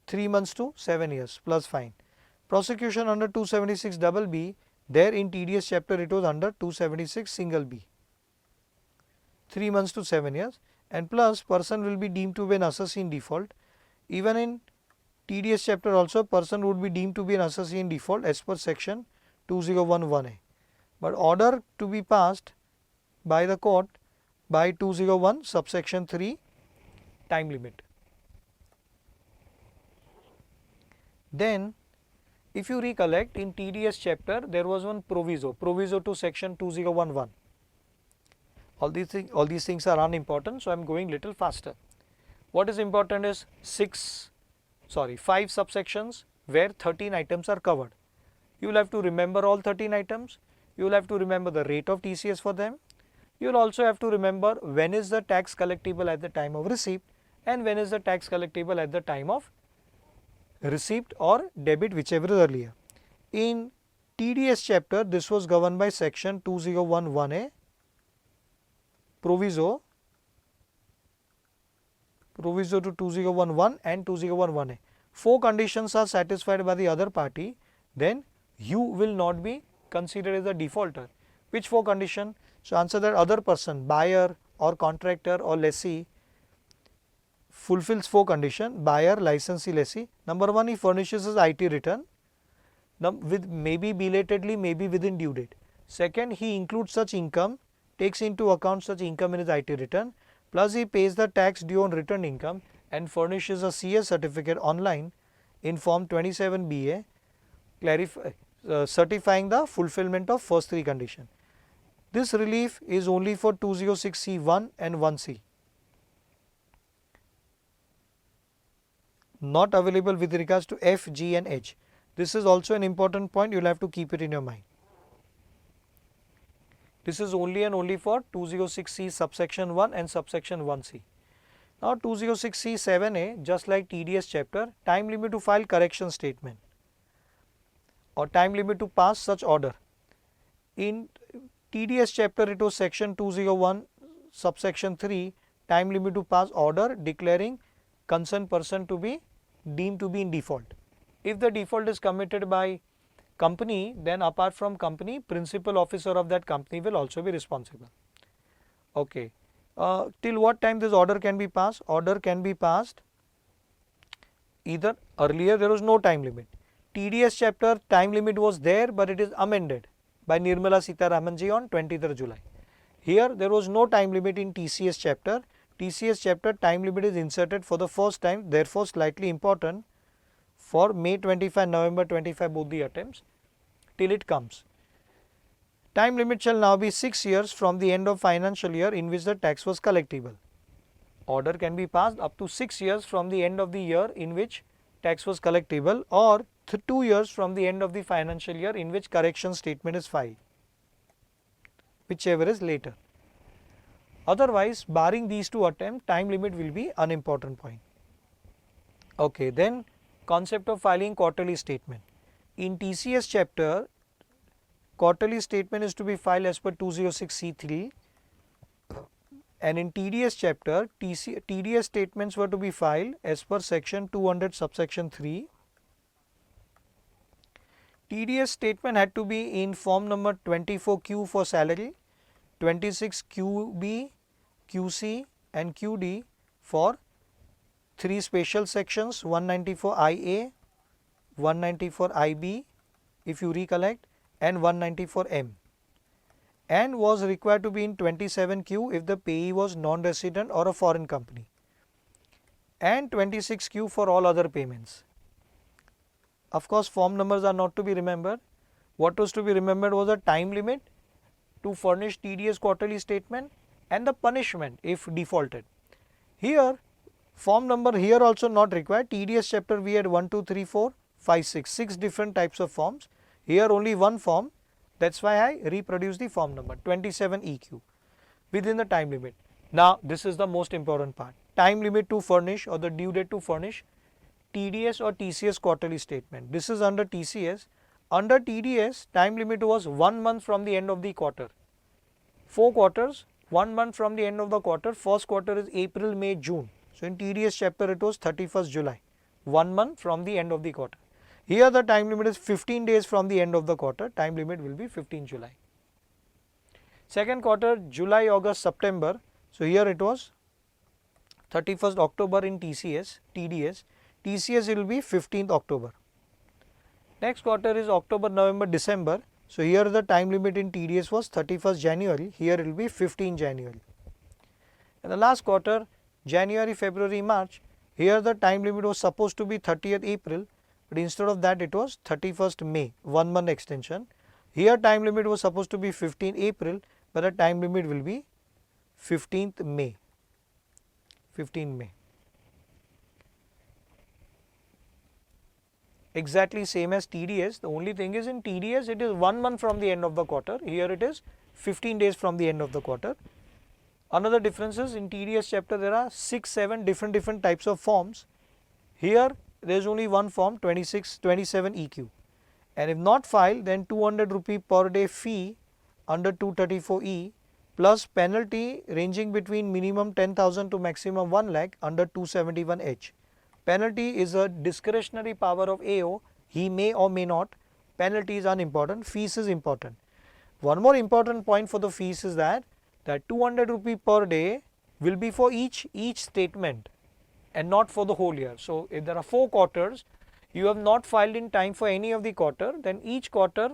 3 months to 7 years plus fine. Prosecution under 276BB. There in TDS chapter it was under 276B. 3 months to 7 years, and plus person will be deemed to be an assessee in default. Even in TDS chapter also, person would be deemed to be an assessee in default as per section 2011A. But order to be passed by the court by 201 subsection 3 time limit. Then if you recollect, in TDS chapter there was one proviso to section 2011. All these things are unimportant, so I am going little faster. What is important is 5 subsections where 13 items are covered. You will have to remember all 13 items. You will have to remember the rate of TCS for them. You will also have to remember when is the tax collectible at the time of receipt and when is the tax collectible at the time of receipt or debit, whichever is earlier. In TDS chapter, this was governed by section 2011A, proviso to 2011 and 2011A. 4 conditions are satisfied by the other party, then you will not be considered as a defaulter. Which 4 conditions? So answer that: other person, buyer or contractor or lessee, fulfills 4 conditions: buyer, licensee, lessee. Number 1, he furnishes his IT return with maybe belatedly, maybe within due date. Second, he includes such income, takes into account such income in his IT return, plus he pays the tax due on returned income and furnishes a CS certificate online in form 27BA certifying the fulfillment of first 3 conditions. This relief is only for 206C1 and 1C. Not available with regards to F, G and H. This is also an important point, you will have to keep it in your mind. This is only and only for 206C subsection 1 and subsection 1C. Now 206C7A, just like TDS chapter, time limit to file correction statement. or time limit to pass such order. In TDS chapter it was section 201 subsection 3, time limit to pass order declaring concerned person to be deemed to be in default. If the default is committed by company, then apart from company, principal officer of that company will also be responsible. Okay. Till what time this order can be passed? Order can be passed either earlier there was no time limit. TDS chapter time limit was there, but it is amended by Nirmala Sitharamanji on 20th July. Here there was no time limit in TCS chapter. TCS chapter time limit is inserted for the first time, therefore slightly important for May 25, November 25 both the attempts till it comes. Time limit shall now be 6 years from the end of financial year in which the tax was collectible. Order can be passed up to 6 years from the end of the year in which tax was collectible, or 2 years from the end of the financial year in which correction statement is filed, whichever is later. Otherwise, barring these two attempts, time limit will be unimportant point. Okay, then concept of filing quarterly statement. In TCS chapter, quarterly statement is to be filed as per 206C3, and in TDS chapter, TDS statements were to be filed as per section 200 subsection 3. TDS statement had to be in form number 24Q for salary, 26QB, QC and QD for 3 special sections, 194IA, 194IB if you recollect, and 194M, and was required to be in 27Q if the payee was non-resident or a foreign company, and 26Q for all other payments. Of course, form numbers are not to be remembered. What was to be remembered was a time limit to furnish TDS quarterly statement and the punishment if defaulted. Here, form number here also not required. TDS chapter we had 1, 2, 3, 4, 5, 6, 6 different types of forms. Here only one form, that's why I reproduce the form number 27EQ within the time limit. Now this is the most important part, time limit to furnish or the due date to furnish TDS or TCS quarterly statement. This is under TCS. Under TDS, time limit was 1 month from the end of the quarter. 4 quarters, 1 month from the end of the quarter. First quarter is April, May, June. So in TDS chapter it was 31st July, 1 month from the end of the quarter. Here the time limit is 15 days from the end of the quarter, time limit will be 15 July. Second quarter, July, August, September. So here it was 31st October in TCS, TDS. TCS it will be 15th October. Next quarter is October, November, December. So here the time limit in TDS was 31st January, here it will be 15 January. And the last quarter, January, February, March, here the time limit was supposed to be 30th April, but instead of that it was 31st May, 1 month extension. Here time limit was supposed to be 15th April, but the time limit will be 15th May, 15 May. Exactly same as TDS, the only thing is in TDS it is 1 month from the end of the quarter, here it is 15 days from the end of the quarter. Another difference is in TDS chapter there are 6, 7 different types of forms. Here there is only one form 27 EQ, and if not filed then 200 rupee per day fee under 234E plus penalty ranging between minimum 10,000 to maximum 1 lakh under 271H. Penalty is a discretionary power of AO, he may or may not. Penalty is unimportant, fees is important. One more important point for the fees is that 200 rupee per day will be for each statement and not for the whole year. So if there are 4 quarters, you have not filed in time for any of the quarter, then each quarter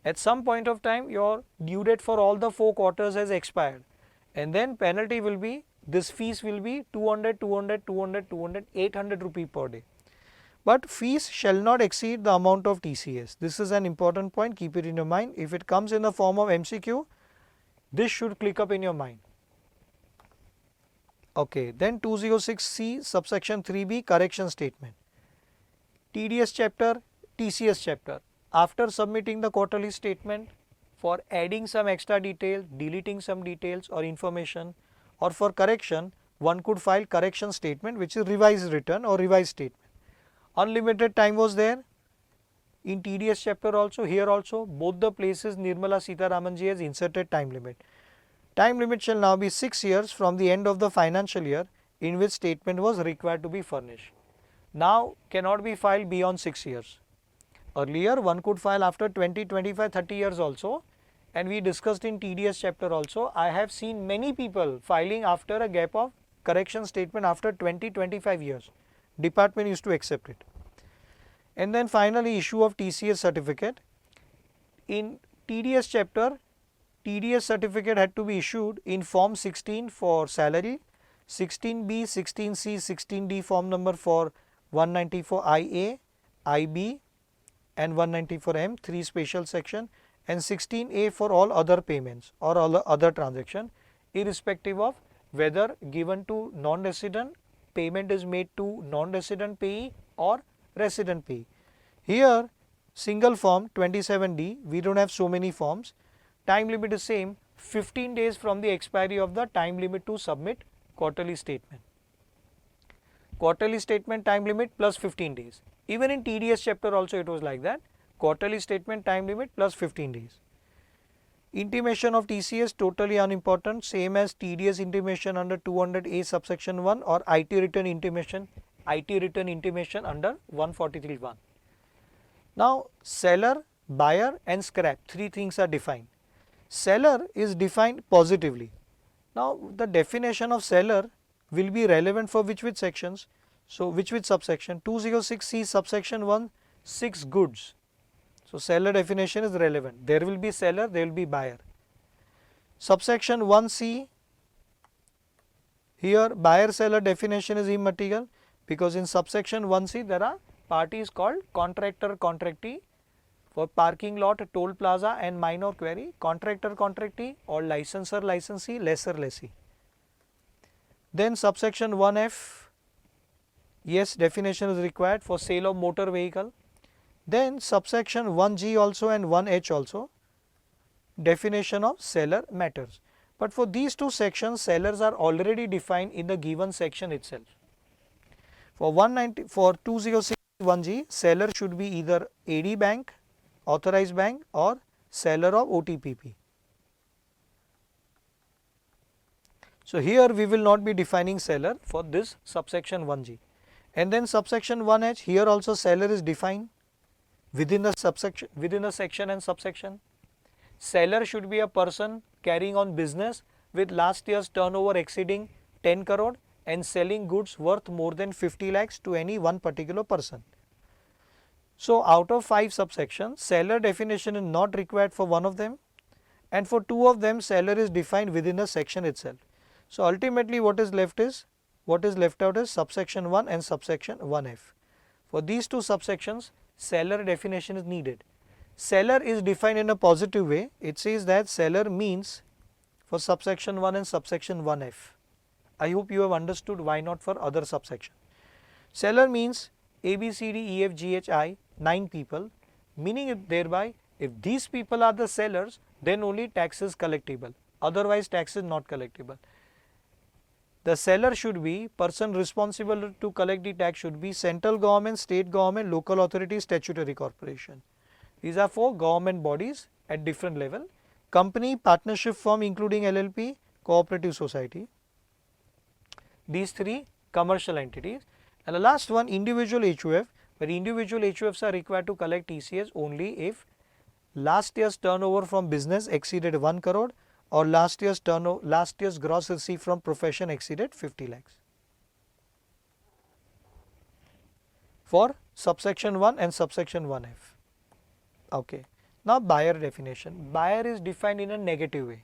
at some point of time your due date for all the 4 quarters has expired, and then penalty will be, this fees will be 200, 200, 200, 200, 800 rupee per day. But fees shall not exceed the amount of TCS. This is an important point, keep it in your mind. If it comes in the form of MCQ, this should click up in your mind. Okay, then 206C subsection 3B correction statement. TDS chapter, TCS chapter. After submitting the quarterly statement, for adding some extra detail, deleting some details or information, or for correction, one could file correction statement, which is revised return or revised statement. Unlimited time was there. In TDS chapter also, here also, both the places Nirmala Sitharamanji has inserted time limit. Time limit shall now be 6 years from the end of the financial year in which statement was required to be furnished. Now cannot be filed beyond 6 years. Earlier one could file after 20, 25, 30 years also, and we discussed in TDS chapter also. I have seen many people filing after a gap of correction statement after 20, 25 years. Department used to accept it. And then finally issue of TCS certificate. In TDS chapter, TDS certificate had to be issued in form 16 for salary, 16B, 16C, 16D form number for 194IA, IB and 194M, 3 special section, and 16A for all other payments or all other transaction, irrespective of whether given to non-resident, payment is made to non-resident payee or resident payee. Here single form 27D, we don't have so many forms. Time limit is same, 15 days from the expiry of the time limit to submit quarterly statement. Quarterly statement time limit plus 15 days. Even in TDS chapter also it was like that. Quarterly statement time limit plus 15 days. Intimation of TCS totally unimportant, same as TDS intimation under 200A subsection 1 or IT return intimation under 143(1). Now seller, buyer and scrap, 3 things are defined. Seller is defined positively. Now the definition of seller will be relevant for which sections? So which subsection? 206C subsection 1, 6 goods. So seller definition is relevant. There will be seller, there will be buyer. Subsection 1C, here buyer seller definition is immaterial because in subsection 1C there are parties called contractor contractee for parking lot, toll plaza and minor quarry, contractor contractee or licensor licensee, lessor lessee. Then subsection 1F, yes, definition is required for sale of motor vehicle. Then subsection 1G also and 1H also, definition of seller matters. But for these two sections, sellers are already defined in the given section itself. For 206 1G, seller should be either AD bank, authorized bank or seller of OTPP. So here we will not be defining seller for this subsection 1G. And then subsection 1H, here also seller is defined within the subsection, within the section and subsection. Seller should be a person carrying on business with last year's turnover exceeding 10 crore and selling goods worth more than 50 lakhs to any one particular person. So out of 5 subsections, seller definition is not required for one of them, and for 2 of them seller is defined within the section itself. So ultimately what is left out is subsection 1 and subsection 1F. For these 2 subsections, seller definition is needed. Seller is defined in a positive way. It says that seller means for subsection 1 and subsection 1F. I hope you have understood why not for other subsection. Seller means A, B, C, D, E, F, G, H, I, 9 people, meaning thereby if these people are the sellers, then only tax is collectible, otherwise tax is not collectible. The seller should be, person responsible to collect the tax should be central government, state government, local authority, statutory corporation. These are 4 government bodies at different level. Company, partnership firm including LLP, cooperative society. These 3 commercial entities. And the last one, individual HUF, where individual HUFs are required to collect TCS only if last year's turnover from business exceeded 1 crore or last year's gross receipt from profession exceeded 50 lakhs. For subsection 1 and subsection 1F. Okay. Now buyer definition. Buyer is defined in a negative way.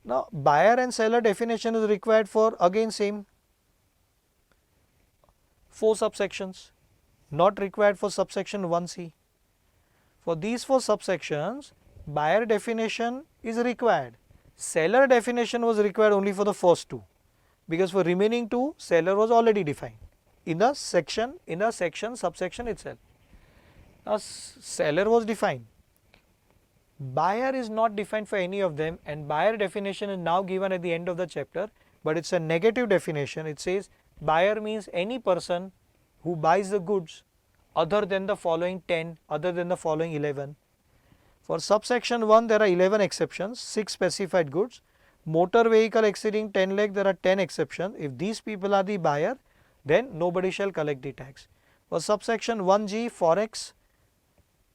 Now buyer and seller definition is required for again same 4 subsections, not required for subsection 1C. For these 4 subsections, buyer definition is required. Seller definition was required only for the first 2, because for remaining 2, seller was already defined in the section subsection itself. Now seller was defined. Buyer is not defined for any of them, and buyer definition is now given at the end of the chapter, but it's a negative definition. It says buyer means any person who buys the goods other than the following 10, other than the following 11. For subsection 1 there are 11 exceptions, 6 specified goods. Motor vehicle exceeding 10 lakh there are 10 exceptions. If these people are the buyer, then nobody shall collect the tax. For subsection 1G Forex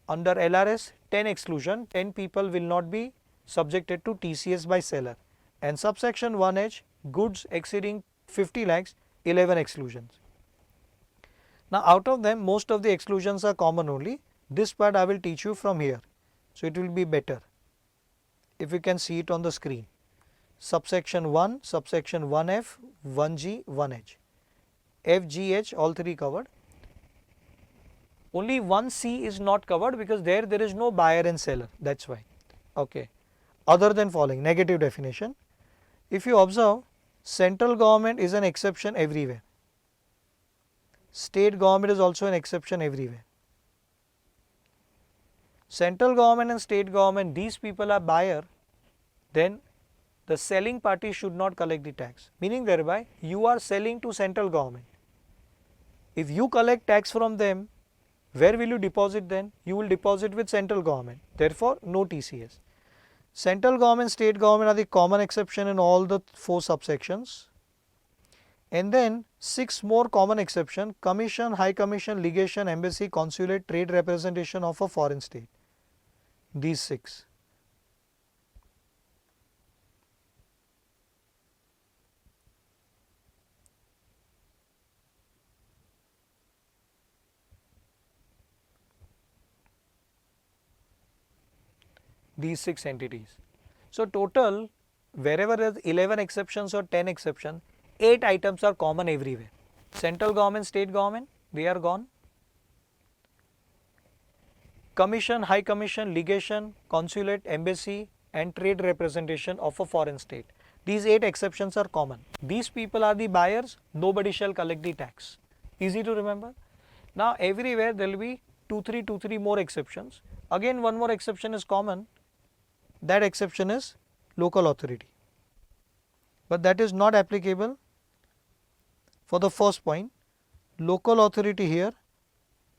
under LRS 10 exclusion, 10 people will not be subjected to TCS by seller. And subsection 1H goods exceeding 50 lakhs 11 exclusions. Now out of them most of the exclusions are common only. This part I will teach you from here. So it will be better if you can see it on the screen. Subsection 1, subsection 1F, 1G, 1H. F, G, H all three covered. Only 1C is not covered because there is no buyer and seller, that is why. Okay. Other than following, negative definition. If you observe, central government is an exception everywhere. State government is also an exception everywhere. Central government and state government, these people are buyer, then the selling party should not collect the tax, meaning thereby you are selling to central government. If you collect tax from them, where will you deposit then? You will deposit with central government, therefore no TCS. Central government, state government are the common exception in all the 4 subsections. And then 6 more common exception: commission, high commission, legation, embassy, consulate, trade representation of a foreign state. These 6. These 6 entities. So total wherever there is 11 exceptions or 10 exceptions, 8 items are common everywhere. Central government, state government, they are gone. Commission, high commission, legation, consulate, embassy and trade representation of a foreign state. These 8 exceptions are common. These people are the buyers, nobody shall collect the tax. Easy to remember. Now everywhere there will be 2, 3 more exceptions. Again one more exception is common. That exception is local authority. But that is not applicable for the first point. Local authority here,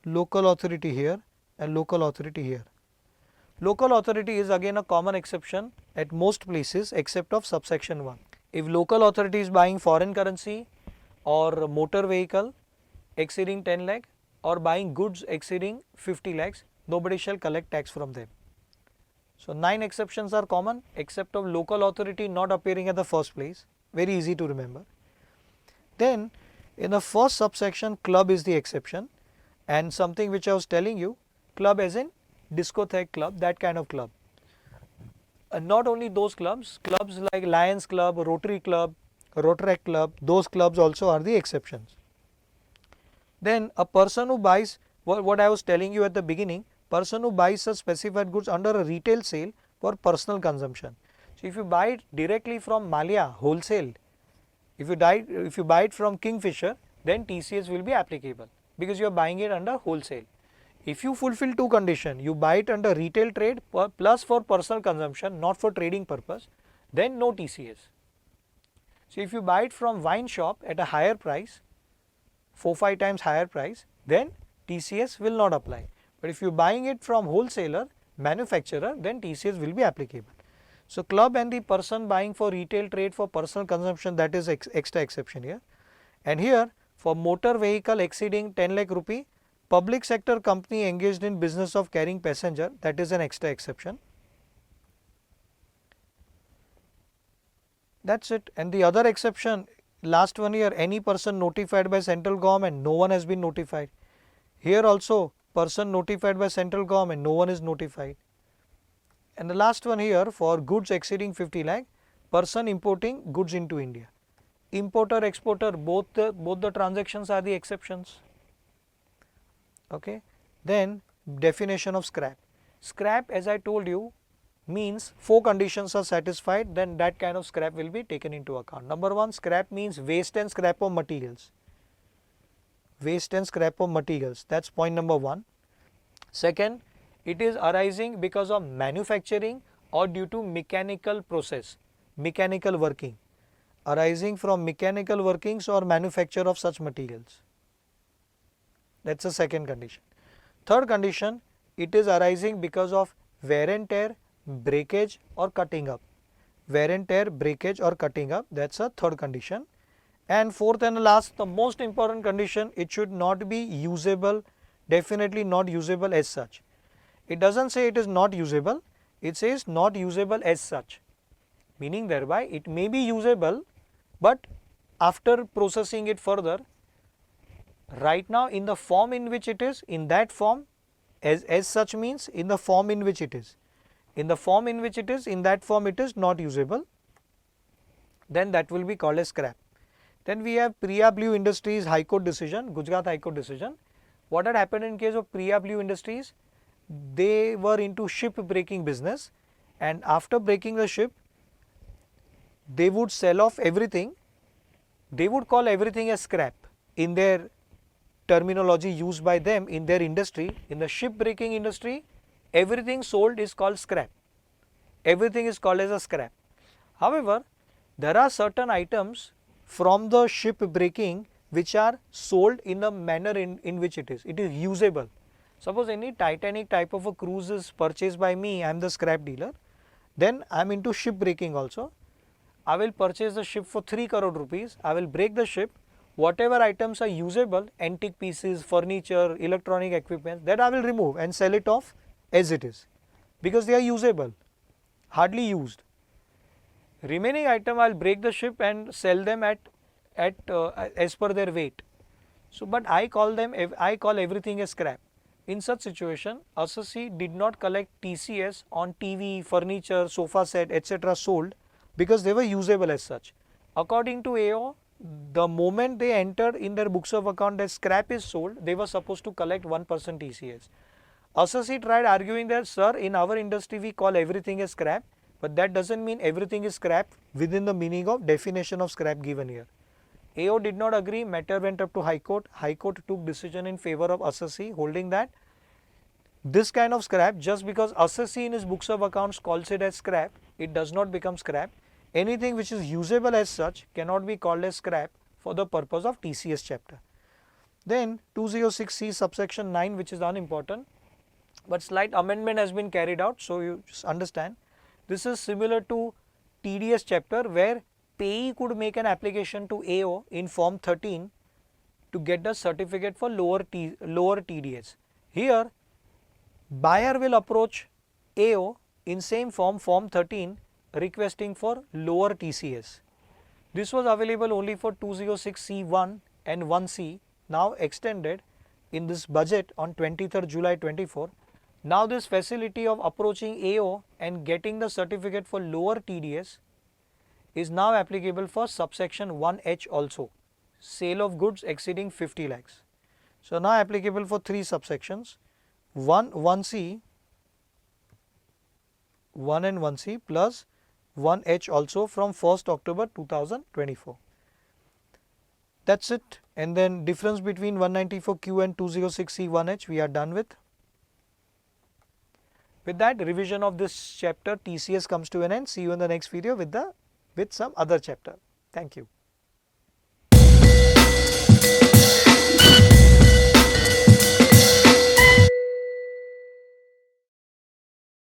local authority here and local authority here. Local authority is again a common exception at most places except of subsection 1. If local authority is buying foreign currency or motor vehicle exceeding 10 lakh or buying goods exceeding 50 lakhs, nobody shall collect tax from them. So 9 exceptions are common except of local authority not appearing at the first place. Very easy to remember. Then in the first subsection club is the exception, and something which I was telling you, club as in discotheque club, that kind of club. And not only those clubs, clubs like Lions Club, Rotary Club, Rotaract Club, those clubs also are the exceptions. Then a person who buys, what I was telling you at the beginning, person who buys such specified goods under a retail sale for personal consumption. So if you buy it directly from Malia wholesale, if you buy it from Kingfisher, then TCS will be applicable because you are buying it under wholesale. If you fulfill 2 conditions, you buy it under retail trade plus for personal consumption, not for trading purpose, then no TCS. So if you buy it from wine shop at a higher price, 4-5 times higher price, then TCS will not apply. But if you are buying it from wholesaler, manufacturer, then TCS will be applicable. So club and the person buying for retail trade for personal consumption, that is extra exception here. And here for motor vehicle exceeding 10 lakh rupee, public sector company engaged in business of carrying passenger, that is an extra exception. That's it. And the other exception, last one here, any person notified by central government, no one has been notified. Here also person notified by central government, no one is notified. And the last one here, for goods exceeding 50 lakh, person importing goods into India. Importer, exporter, both the transactions are the exceptions. Okay. Then definition of scrap. Scrap, as I told you, means 4 conditions are satisfied, then that kind of scrap will be taken into account. Number 1, scrap means waste and scrap of materials. Waste and scrap of materials, that's point number 1. Second, it is arising because of manufacturing or due to mechanical process, mechanical working, arising from mechanical workings or manufacture of such materials. That's the second condition. Third condition, it is arising because of wear and tear, breakage or cutting up. Wear and tear, breakage or cutting up, that's a third condition. And fourth and last, the most important condition, it should not be usable, definitely not usable as such. It doesn't say it is not usable, it says not usable as such, meaning thereby it may be usable, but after processing it further, right now in the form in which it is, in that form, as such means in the form in which it is. In the form in which it is, in that form it is not usable, then that will be called as scrap. Then we have Priya Blue Industries High Court decision, Gujarat High Court decision. What had happened in case of Priya Blue Industries? They were into ship breaking business, and after breaking the ship, they would sell off everything. They would call everything as scrap in their terminology used by them in their industry. In the ship breaking industry, everything sold is called scrap. Everything is called as a scrap. However, there are certain items from the ship breaking which are sold in the manner in which it is usable. Suppose any Titanic type of a cruise is purchased by me, I am the scrap dealer, then I am into ship breaking also. I will purchase the ship for 3 crore rupees, I will break the ship, whatever items are usable, antique pieces, furniture, electronic equipment, that I will remove and sell it off as it is, because they are usable, hardly used. Remaining item I will break the ship and sell them at as per their weight. So, but I call everything as scrap. In such situation, assessee did not collect TCS on TV, furniture, sofa set, etc. sold because they were usable as such. According to AO, the moment they entered in their books of account that scrap is sold, they were supposed to collect 1% TCS. Assessee tried arguing that, sir, in our industry we call everything as scrap, but that doesn't mean everything is scrap within the meaning of definition of scrap given here. AO did not agree, matter went up to High Court. High Court took decision in favor of assessee, holding that this kind of scrap, just because assessee in his books of accounts calls it as scrap, it does not become scrap. Anything which is usable as such cannot be called as scrap for the purpose of TCS chapter. Then 206C subsection 9, which is unimportant, but slight amendment has been carried out, so you just understand. This is similar to TDS chapter where payee could make an application to AO in form 13 to get the certificate for lower TDS. Here, buyer will approach AO in same form 13 requesting for lower TCS. This was available only for 206C1 and 1C, now extended in this budget on 23rd July 24. Now this facility of approaching AO and getting the certificate for lower TDS is now applicable for subsection 1H also, sale of goods exceeding 50 lakhs. So now applicable for 3 subsections, 1C, 1 and 1C plus 1H also from 1st October 2024. That's it. And then difference between 194Q and 206C1H we are done with. With that, revision of this chapter TCS comes to an end. See you in the next video with some other chapter. Thank you.